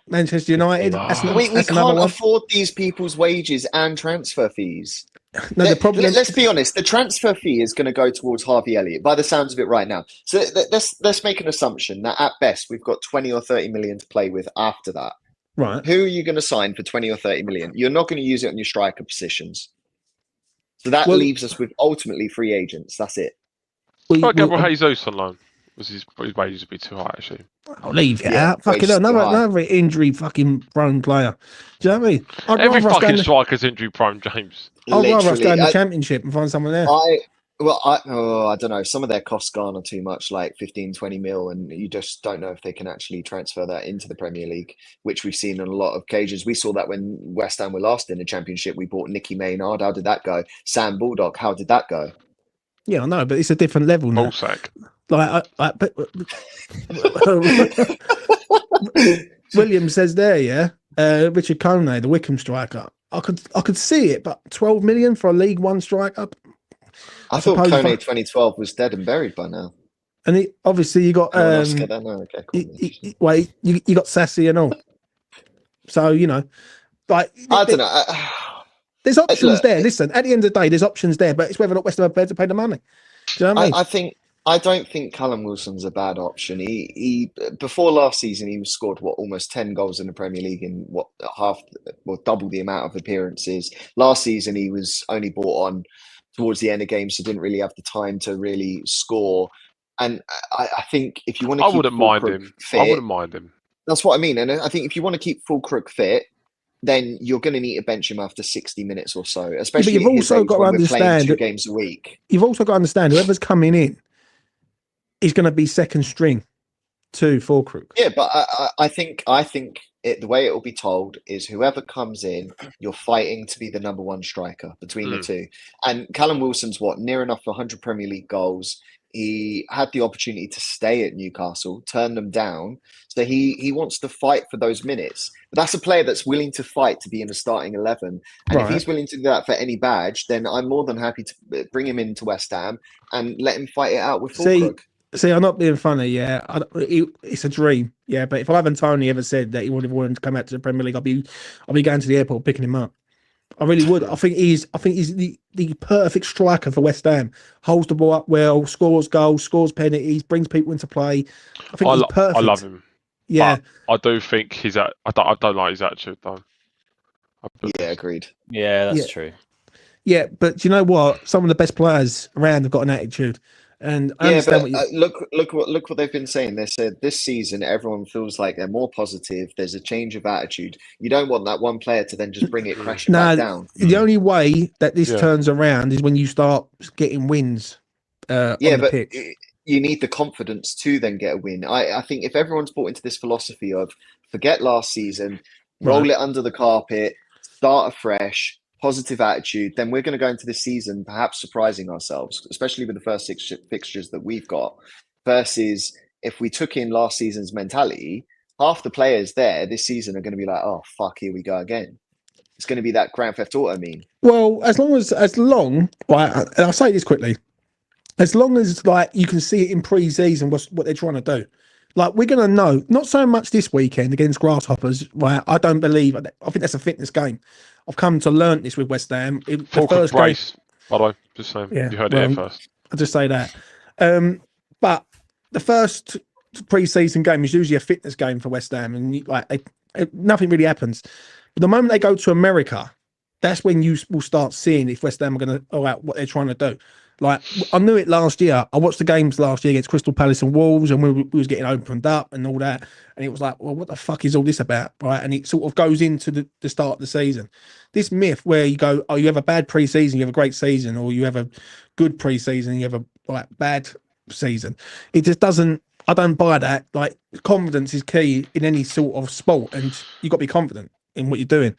Manchester United. We can't afford these people's wages and transfer fees. No, the problem. Let's be honest. The transfer fee is going to go towards Harvey Elliott, by the sounds of it right now. So let's make an assumption that at best we've got 20 or 30 million to play with after that. Right. Who are you going to sign for 20 or 30 million? You're not going to use it on your striker positions. So that leaves us with ultimately free agents. That's it. Gabriel Jesus on loan. His wages would be too high, actually. I'll leave it out. Fucking another injury fucking prone player. Do you know what I mean? Every fucking striker's injury prone, James. I'd rather us go in the Championship and find someone there. I don't know. Some of their costs garner too much, like 15, 20 mil, and you just don't know if they can actually transfer that into the Premier League, which we've seen on a lot of occasions. We saw that when West Ham were last in the Championship. We bought Nicky Maynard. How did that go? Sam Bulldog. How did that go? Yeah, I know, but it's a different level now. But William says there, Richard Toney, the Wickham striker. I could see it, but 12 million for a League One striker. I thought Toney 2012 was dead and buried by now. And obviously you got you got Sassy and all. So like I don't know. There's options there. Listen, at the end of the day, there's options there, but it's whether or not West Ham are prepared to pay the money. Do you know what I mean? I don't think Callum Wilson's a bad option. He before last season he scored almost 10 goals in the Premier League in double the amount of appearances. Last season he was only brought on towards the end of games, so didn't really have the time to really score. And I think if you want to, I wouldn't mind him. That's what I mean. And I think if you want to keep Fulcrook fit, then you're going to need to bench him after 60 minutes or so. Especially, but you've also got to understand 2 games a week. You've also got to understand whoever's coming in is going to be second string to Fulcrook. Yeah, but I think the way it will be told is whoever comes in, you're fighting to be the number one striker between the two. And Callum Wilson's near enough for 100 Premier League goals. He had the opportunity to stay at Newcastle, turn them down. So he wants to fight for those minutes. But that's a player that's willing to fight to be in the starting 11. And if he's willing to do that for any badge, then I'm more than happy to bring him into West Ham and let him fight it out with Fulcrook. See, I'm not being funny, yeah. It's a dream, yeah. But if Ivan Toney ever said that he would have wanted to come out to the Premier League, I'll be going to the airport picking him up. I really would. I think he's the perfect striker for West Ham. Holds the ball up well, scores goals, scores penalties, brings people into play. I think he's perfect. I love him. Yeah, but I do think I don't like his attitude though. Yeah, agreed. Yeah, that's true. Yeah, but do you know what? Some of the best players around have got an attitude, and I understand what you... look what they've been saying. They said this season everyone feels like they're more positive. There's a change of attitude. You don't want that one player to then just bring it crashing back down. The only way that this turns around is when you start getting wins. On the pitch. You need the confidence to then get a win. I think if everyone's bought into this philosophy of forget last season, roll it under the carpet, start afresh, positive attitude, then we're going to go into this season perhaps surprising ourselves, especially with the first 6 fixtures that we've got, versus if we took in last season's mentality, half the players there this season are going to be like, oh, fuck, here we go again. It's going to be that Grand Theft Auto meme. Well, as long, right, and I'll say this quickly, as long as like you can see it in pre-season what they're trying to do. Like, we're going to know, not so much this weekend against Grasshoppers, right? I don't believe, I think that's a fitness game. I've come to learn this with West Ham. The first brace, by the way, just saying. Yeah, you heard it here first. I'll just say that. But the first pre-season game is usually a fitness game for West Ham, and nothing really happens. But the moment they go to America, that's when you will start seeing if West Ham are going to what they're trying to do. Like, I knew it last year. I watched the games last year against Crystal Palace and Wolves, and we was getting opened up and all that. And it was like, well, what the fuck is all this about, right? And it sort of goes into the start of the season. This myth where you go, oh, you have a bad pre-season, you have a great season, or you have a good pre-season, you have a bad season. It just doesn't. I don't buy that. Like, confidence is key in any sort of sport, and you've got to be confident in what you're doing.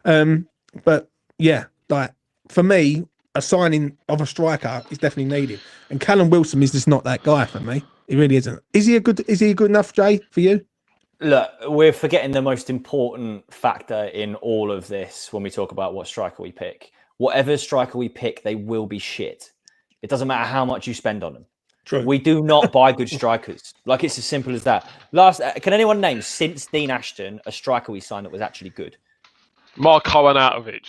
But yeah, like, for me, a signing of a striker is definitely needed, and Callum Wilson is just not that guy for me. He really isn't. Is he good enough, Jay, for you? Look, we're forgetting the most important factor in all of this when we talk about what striker we pick. Whatever striker we pick, they will be shit. It doesn't matter how much you spend on them. True. We do not buy good strikers. Like, it's as simple as that. Can anyone name, since Dean Ashton, a striker we signed that was actually good? Marko Arnautovic.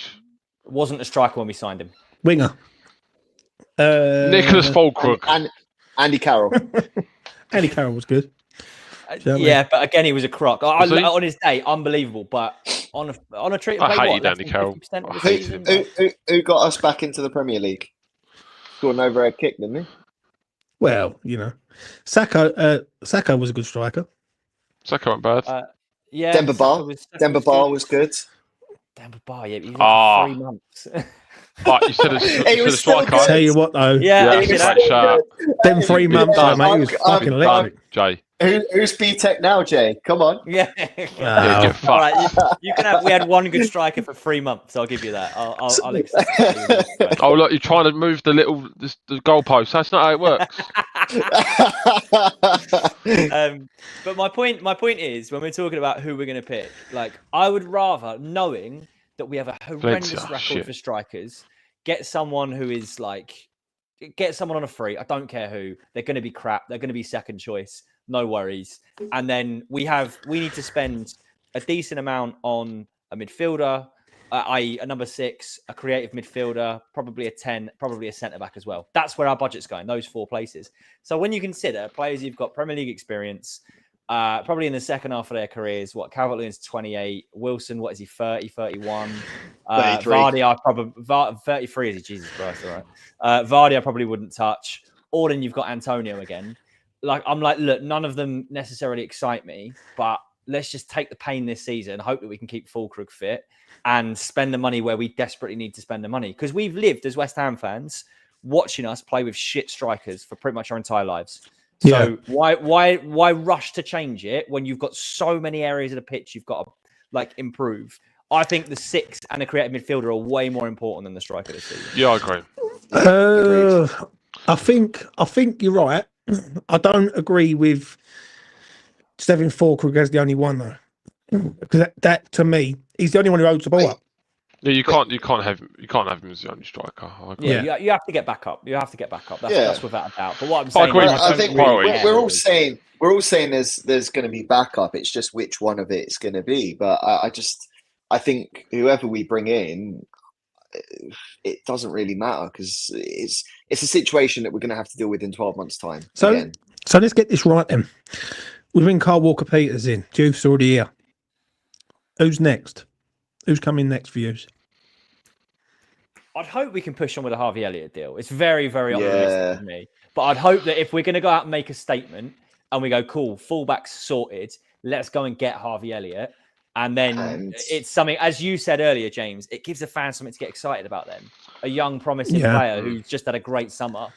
Wasn't a striker when we signed him. Winger. Nicholas Fulkrug. And Andy Carroll. Andy Carroll was good. Yeah, but again, he was a crock. On his day, unbelievable. But on a treat, I hated Andy Carroll. Who got us back into the Premier League? Scored an overhead kick, didn't he? Well, you know, Saka was a good striker. Saka wasn't bad. Yeah, Demba Ba was good. Demba Ba, yeah, he was 3 months. But you said a striker. Tell you what, though. Yeah, them 3 months, mate, he was fucking electric. Jay. Who's B-Tech now, Jay? Come on. Yeah. All right, you can have. We had one good striker for 3 months. I'll give you that. I'll accept. Oh, look, you're trying to move the goalpost. That's not how it works. But my point is, when we're talking about who we're going to pick, like, I would rather, knowing that we have a horrendous record for strikers, get someone who is like, get someone on a free. I don't care who. They're going to be crap. They're going to be second choice. No worries. And then we need to spend a decent amount on a midfielder, i.e. a number 6, a creative midfielder, probably a 10, probably a centre-back as well. That's where our budget's going, those 4 places. So when you consider players who've got Premier League experience, probably in the second half of their careers, Calvert-Lewin's 28, Wilson, what is he, 30, 31? 33. Vardy, I probably 33 is he? Jesus Christ, all right. Vardy, I probably wouldn't touch. Or then you've got Antonio again. Like, I'm like, look, none of them necessarily excite me, but let's just take the pain this season, hope that we can keep Fulkrug fit, and spend the money where we desperately need to spend the money. Because we've lived as West Ham fans watching us play with shit strikers for pretty much our entire lives. So why rush to change it when you've got so many areas of the pitch you've got to like improve? I think the 6 and a creative midfielder are way more important than the striker this season. Yeah, I agree. I think you're right. I don't agree with Stephen Fulkrug as the only one though, because that to me, he's the only one who holds the ball up. Yeah, you can't have him as the only striker. Yeah, you have to get back up. That's without a doubt. But what I'm saying, I think we're all saying there's going to be backup. It's just which one of it is going to be. But I think whoever we bring in, it doesn't really matter because it's a situation that we're going to have to deal with in 12 months' time. So let's get this right then. We bring Carl Walker-Peters in. Juve's already here. Who's next? Who's coming next for you? I'd hope we can push on with a Harvey Elliott deal. It's very, very optimistic of me. But I'd hope that if we're going to go out and make a statement and we go, cool, fullbacks sorted, let's go and get Harvey Elliott. And then it's something, as you said earlier, James, it gives the fans something to get excited about then. A young, promising player who's just had a great summer.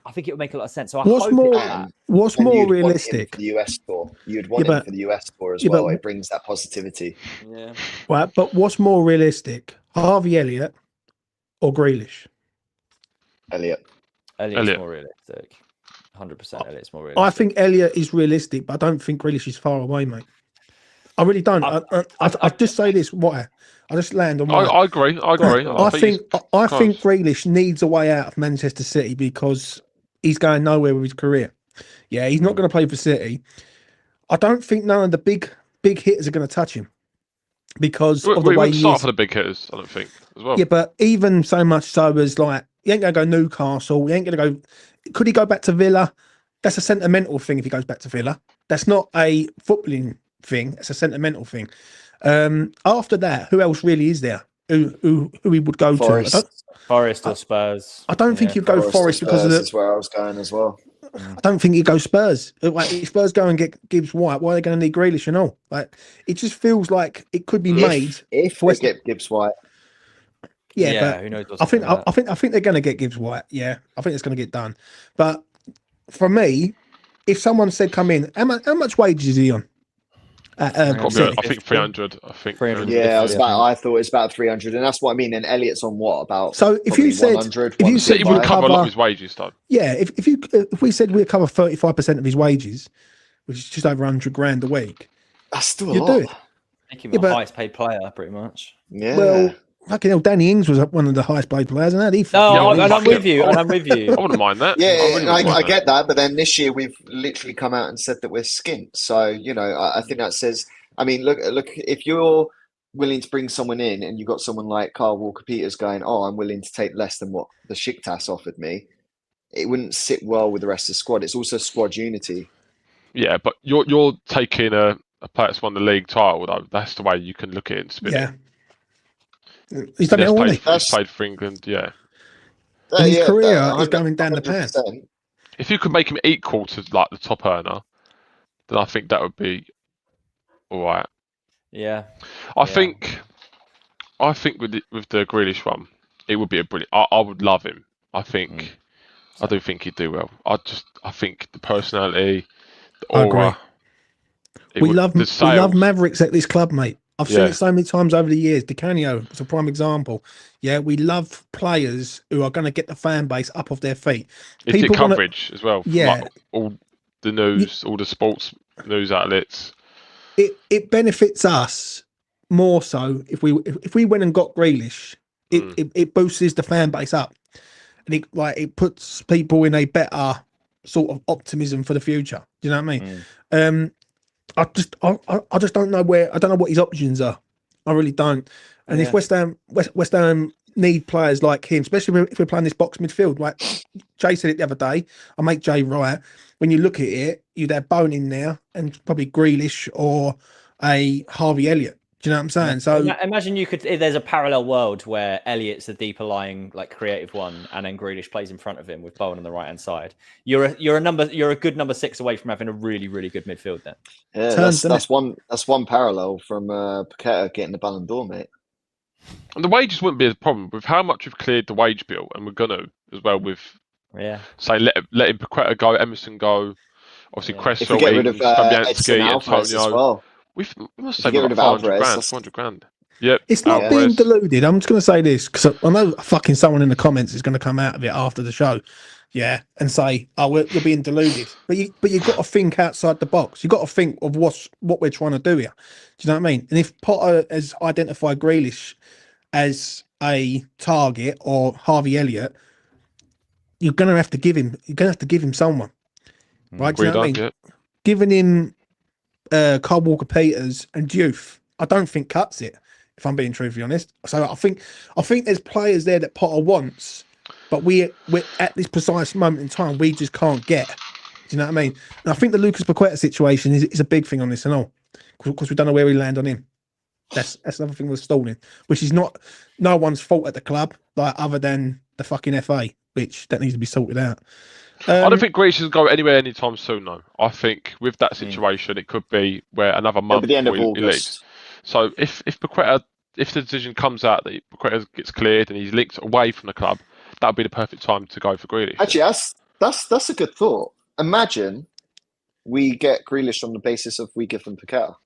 I think it would make a lot of sense. So what's more realistic? For the US tour. You'd want him for the US tour as well. It brings that positivity. Yeah. Right, but what's more realistic? Harvey Elliott or Grealish? Elliott's more realistic. 100% Elliott's more realistic. I think Elliott is realistic, but I don't think Grealish is far away, mate. I really don't. I just say this. Why? I just land on. I agree. I think Grealish needs a way out of Manchester City because he's going nowhere with his career. Yeah, he's not going to play for City. I don't think none of the big hitters are going to touch him because of the way he is. For the big hitters, I don't think as well. Yeah, but even so much so as like he ain't going to go Newcastle. He ain't going to go. Could he go back to Villa? That's a sentimental thing. If he goes back to Villa, that's not a footballing thing. It's a sentimental thing. After that, who else really is there? Who he would go to? Forest or Spurs? I don't think you'd go Forest because of the. That's where I was going as well. I don't think you go Spurs. Like, if Spurs go and get Gibbs White, why are they going to need Grealish and all? Like, it just feels like it could be made if we get Gibbs White. Yeah, but who knows? I think they're going to get Gibbs White. Yeah, I think it's going to get done. But for me, if someone said come in, how much wages is he on? I think 300. I think 300. Yeah, I thought it was about 300, and that's what I mean. And Elliott's on what about? So if you said he would cover a lot of his wages, though. Yeah, if we said we'd cover 35% of his wages, which is just over 100 grand a week, that's still a lot. Do it. Make him the highest paid player, pretty much. Yeah. Well, fucking hell, Danny Ings was one of the highest paid players, and I'm with you. I wouldn't mind that. Yeah, I get that, but then this year we've literally come out and said that we're skint. So I think that says. I mean, look. If you're willing to bring someone in, and you've got someone like Kyle Walker-Peters going, "Oh, I'm willing to take less than what the Besiktas offered me," it wouldn't sit well with the rest of the squad. It's also squad unity. Yeah, but you're taking a player that's won the league title, though. That's the way you can look at it and spin it. He's done it all. He's played for England, yeah. And his career is going down the pan. If you could make him equal to like the top earner, then I think that would be all right. Yeah. I think with the Grealish one, it would be a brilliant. I would love him. I do think he'd do well. I think the personality, the aura. We love Mavericks at this club, mate. I've seen it so many times over the years. Di Canio is a prime example. Yeah, we love players who are going to get the fan base up off their feet. It's the coverage as well. Yeah, like all the news, all the sports news outlets. It benefits us more so if we went and got Grealish. It boosts the fan base up, and it puts people in a better sort of optimism for the future. Do you know what I mean? I just don't know where. I don't know what his options are. I really don't. And if West Ham need players like him, especially if we're playing this box midfield, like Jay said it the other day, I make Jay right. When you look at it, you'd have Bone in there and probably Grealish or a Harvey Elliott. Do you know what I'm saying? So imagine if there's a parallel world where Elliott's the deeper lying, like creative one, and then Grealish plays in front of him with Bowen on the right hand side. You're a good number 6 away from having a really, really good midfield then. Yeah, that's one parallel from Paqueta getting the Ballon d'Or, mate. And the wages wouldn't be a problem with how much we've cleared the wage bill, and we're gonna as well with say letting Paqueta go, Emerson go, obviously Cresswell, Fabianski, Antonio. We must save about 400 grand. Yep. It's not being deluded. I'm just going to say this because I know fucking someone in the comments is going to come out of it after the show, and say, "Oh, you're being deluded." But you've got to think outside the box. You've got to think of what we're trying to do here. Do you know what I mean? And if Potter has identified Grealish as a target or Harvey Elliott, you're going to have to give him. You're going to have to give him someone, right? Do you know what I mean? Yeah. Giving him Kyle Walker-Peters and youth, I don't think cuts it, if I'm being truthfully honest. So I think there's players there that Potter wants, but we're at this precise moment in time we just can't get. Do you know what I mean? And I think the Lucas Paqueta situation is a big thing on this and all, because we don't know where we land on him. That's another thing with stalling, which is not no one's fault at the club, like other than the fucking FA, which that needs to be sorted out. I don't think Grealish will go anywhere anytime soon, though. I think with that situation, it could be where another month At the end of before he leaves. August. So if Paqueta, if the decision comes out that Paqueta gets cleared and he's linked away from the club, that would be the perfect time to go for Grealish. Actually, that's a good thought. Imagine we get Grealish on the basis of we give them Paqueta.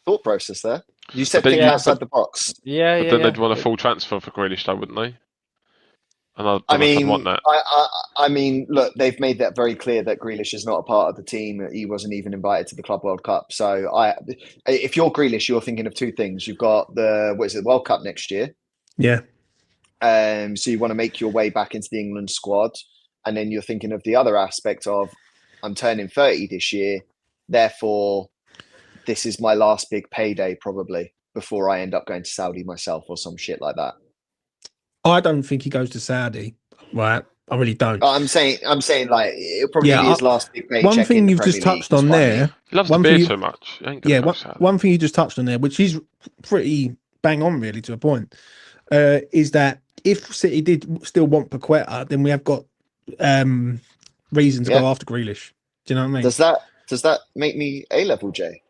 Thought process there. You said But then think you- outside the box. Yeah, But then they'd want a full transfer for Grealish, though, wouldn't they? And I don't know if I'd want that. I mean, look, they've made that very clear that Grealish is not a part of the team. He wasn't even invited to the Club World Cup. So, if you're Grealish, you're thinking of two things. You've got the World Cup next year. Yeah. So you want to make your way back into the England squad, and then you're thinking of the other aspect of, I'm turning 30 this year, therefore, this is my last big payday probably before I end up going to Saudi myself or some shit like that. I don't think he goes to Saudi. Right. I really don't. I'm saying like it'll probably be his last big paycheck. One thing in the you've just Premier touched League, on is what I there. mean. He loves one the thing beer you- so much. He ain't gonna Yeah, go Saudi. one thing you just touched on there, which is pretty bang on really to a point, is that if City did still want Paqueta, then we have got reason to go after Grealish. Do you know what I mean? Does that make me A-level, Jay?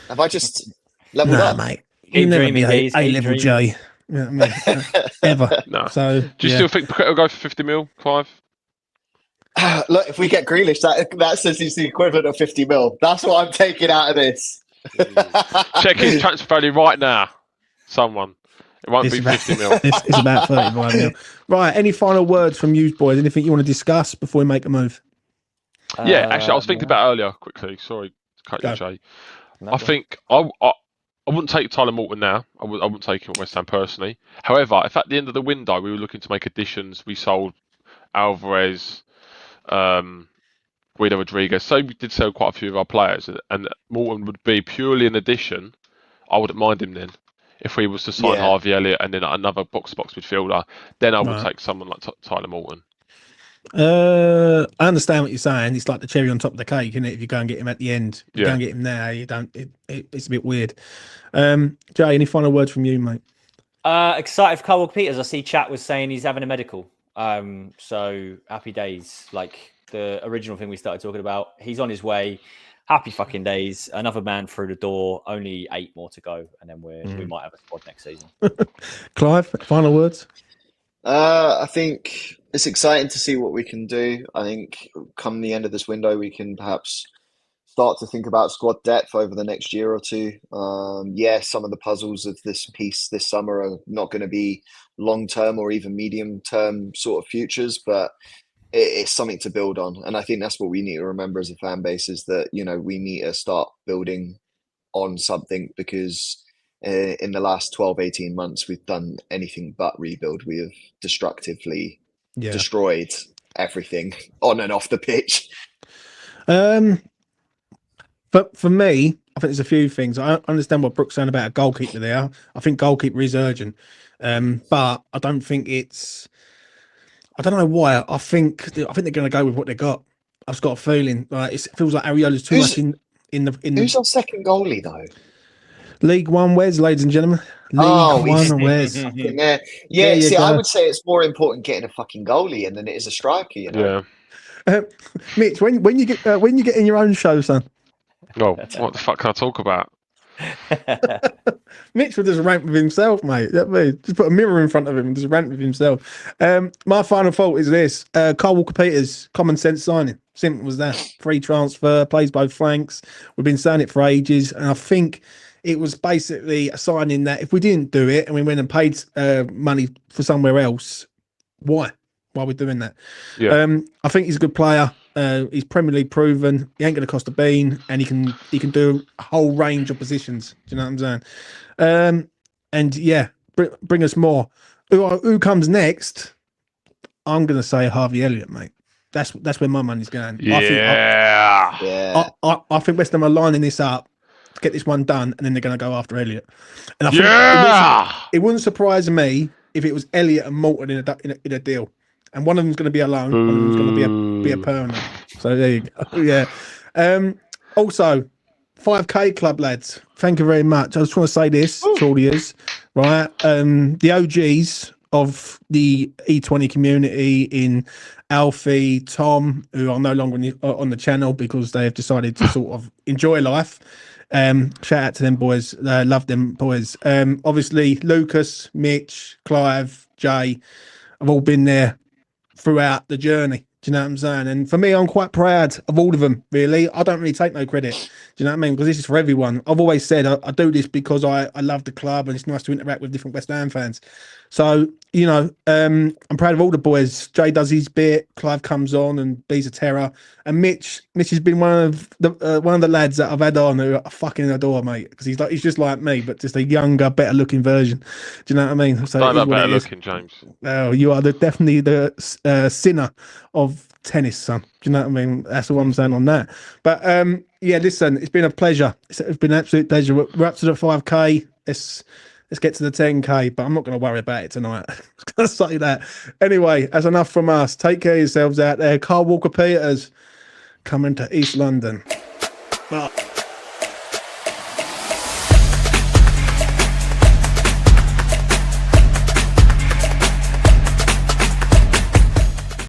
Have I just leveled Nah, up? mate. Keep You never dreaming, be Keys, keep A-level dreaming. J. You know what I mean? Ever. No. So Do you still think Paqueta will go for 50 mil, Clive? Look, if we get Grealish, that says he's the equivalent of 50 mil. That's what I'm taking out of this. Check his transfer value right now. Someone. It won't be 50 mil. It's about 35 mil. Right. Any final words from you boys? Anything you want to discuss before we make a move? Yeah, actually, I was thinking about earlier quickly. Sorry to cut you, Go. Jay. No, I think I wouldn't take Tyler Morton now. I wouldn't take him at West Ham personally. However, if at the end of the window we were looking to make additions, we sold Alvarez, Guido Rodriguez. So we did sell quite a few of our players, and Morton would be purely an addition. I wouldn't mind him then. If we was to sign Yeah. Harvey Elliott and then another box-to-box midfielder, then I would Right. take someone like Tyler Morton. I understand what you're saying. It's like the cherry on top of the cake, isn't it? If you go and get him at the end, you go and get him now. You don't. It's a bit weird. Jay, any final words from you, mate? Excited for Carl Peters. I see chat was saying he's having a medical. So happy days. Like the original thing we started talking about. He's on his way. Happy fucking days. Another man through the door. Only 8 more to go, and then we might have a squad next season. Clive, final words? I think it's exciting to see what we can do. I think come the end of this window, we can perhaps start to think about squad depth over the next year or two. Some of the puzzles of this piece this summer are not going to be long-term or even medium-term sort of futures, but it's something to build on. And I think that's what we need to remember as a fan base is that, we need to start building on something because in the last 12, 18 months, we've done anything but rebuild. We have destructively destroyed everything on and off the pitch. But for me, I think there's a few things. I understand what Brooke's saying about a goalkeeper there. I think goalkeeper is urgent. But I don't think it's... I don't know why. I think they're going to go with what they got. I've just got a feeling. Like it feels like Ariola's too much in the... Who's our second goalie, though? League One Wes, ladies and gentlemen. League One Wes. I would say it's more important getting a fucking goalie than it is a striker, Yeah. Mitch, when you get in your own show, son. Well, what the fuck can I talk about? Mitch will just rant with himself, mate. That mean, just put a mirror in front of him and just rant with himself. My final thought is this: Carl Walker-Peters, common sense signing. Simple as that. Free transfer, plays both flanks. We've been saying it for ages, and I think it was basically a signing that if we didn't do it and we went and paid money for somewhere else, why? Why are we doing that? Yeah. I think he's a good player. He's Premier League proven. He ain't going to cost a bean, and he can do a whole range of positions. Do you know what I'm saying? And yeah, bring us more. Who comes next? I'm going to say Harvey Elliott, mate. That's where my money's going. Yeah. I think West Ham are lining this up to get this one done, and then they're going to go after Elliott. And I think it wouldn't surprise me if it was Elliott and Morton in a deal. And one of them's going to be a loan, one of them's going to be a permanent. So there you go. Yeah. Also, 5K club, lads. Thank you very much. I just want to say this to all of you, right? The OGs of the E20 community in Alfie, Tom, who are no longer on the channel because they have decided to sort of enjoy life. Shout out to them boys. Love them boys. Obviously, Lucas, Mitch, Clive, Jay have all been there throughout the journey. Do you know what I'm saying? And for me, I'm quite proud of all of them, really. I don't really take no credit. Do you know what I mean? Because this is for everyone. I've always said I do this because I love the club and it's nice to interact with different West Ham fans. So, you know, I'm proud of all the boys. Jay does his bit, Clive comes on and B's a terror. And Mitch has been one of the lads that I've had on who I fucking adore, mate. Because he's just like me, but just a younger, better looking version. Do you know what I mean? So not that better looking, James. Oh, you are definitely the sinner of tennis, son. Do you know what I mean? That's all I'm saying on that. But yeah, listen, it's been a pleasure. It's been an absolute pleasure. We're up to the 5K. Let's get to the 10K, but I'm not going to worry about it tonight. I was going to say that. Anyway, that's enough from us. Take care of yourselves out there. Carl Walker-Peters coming to East London. Bye.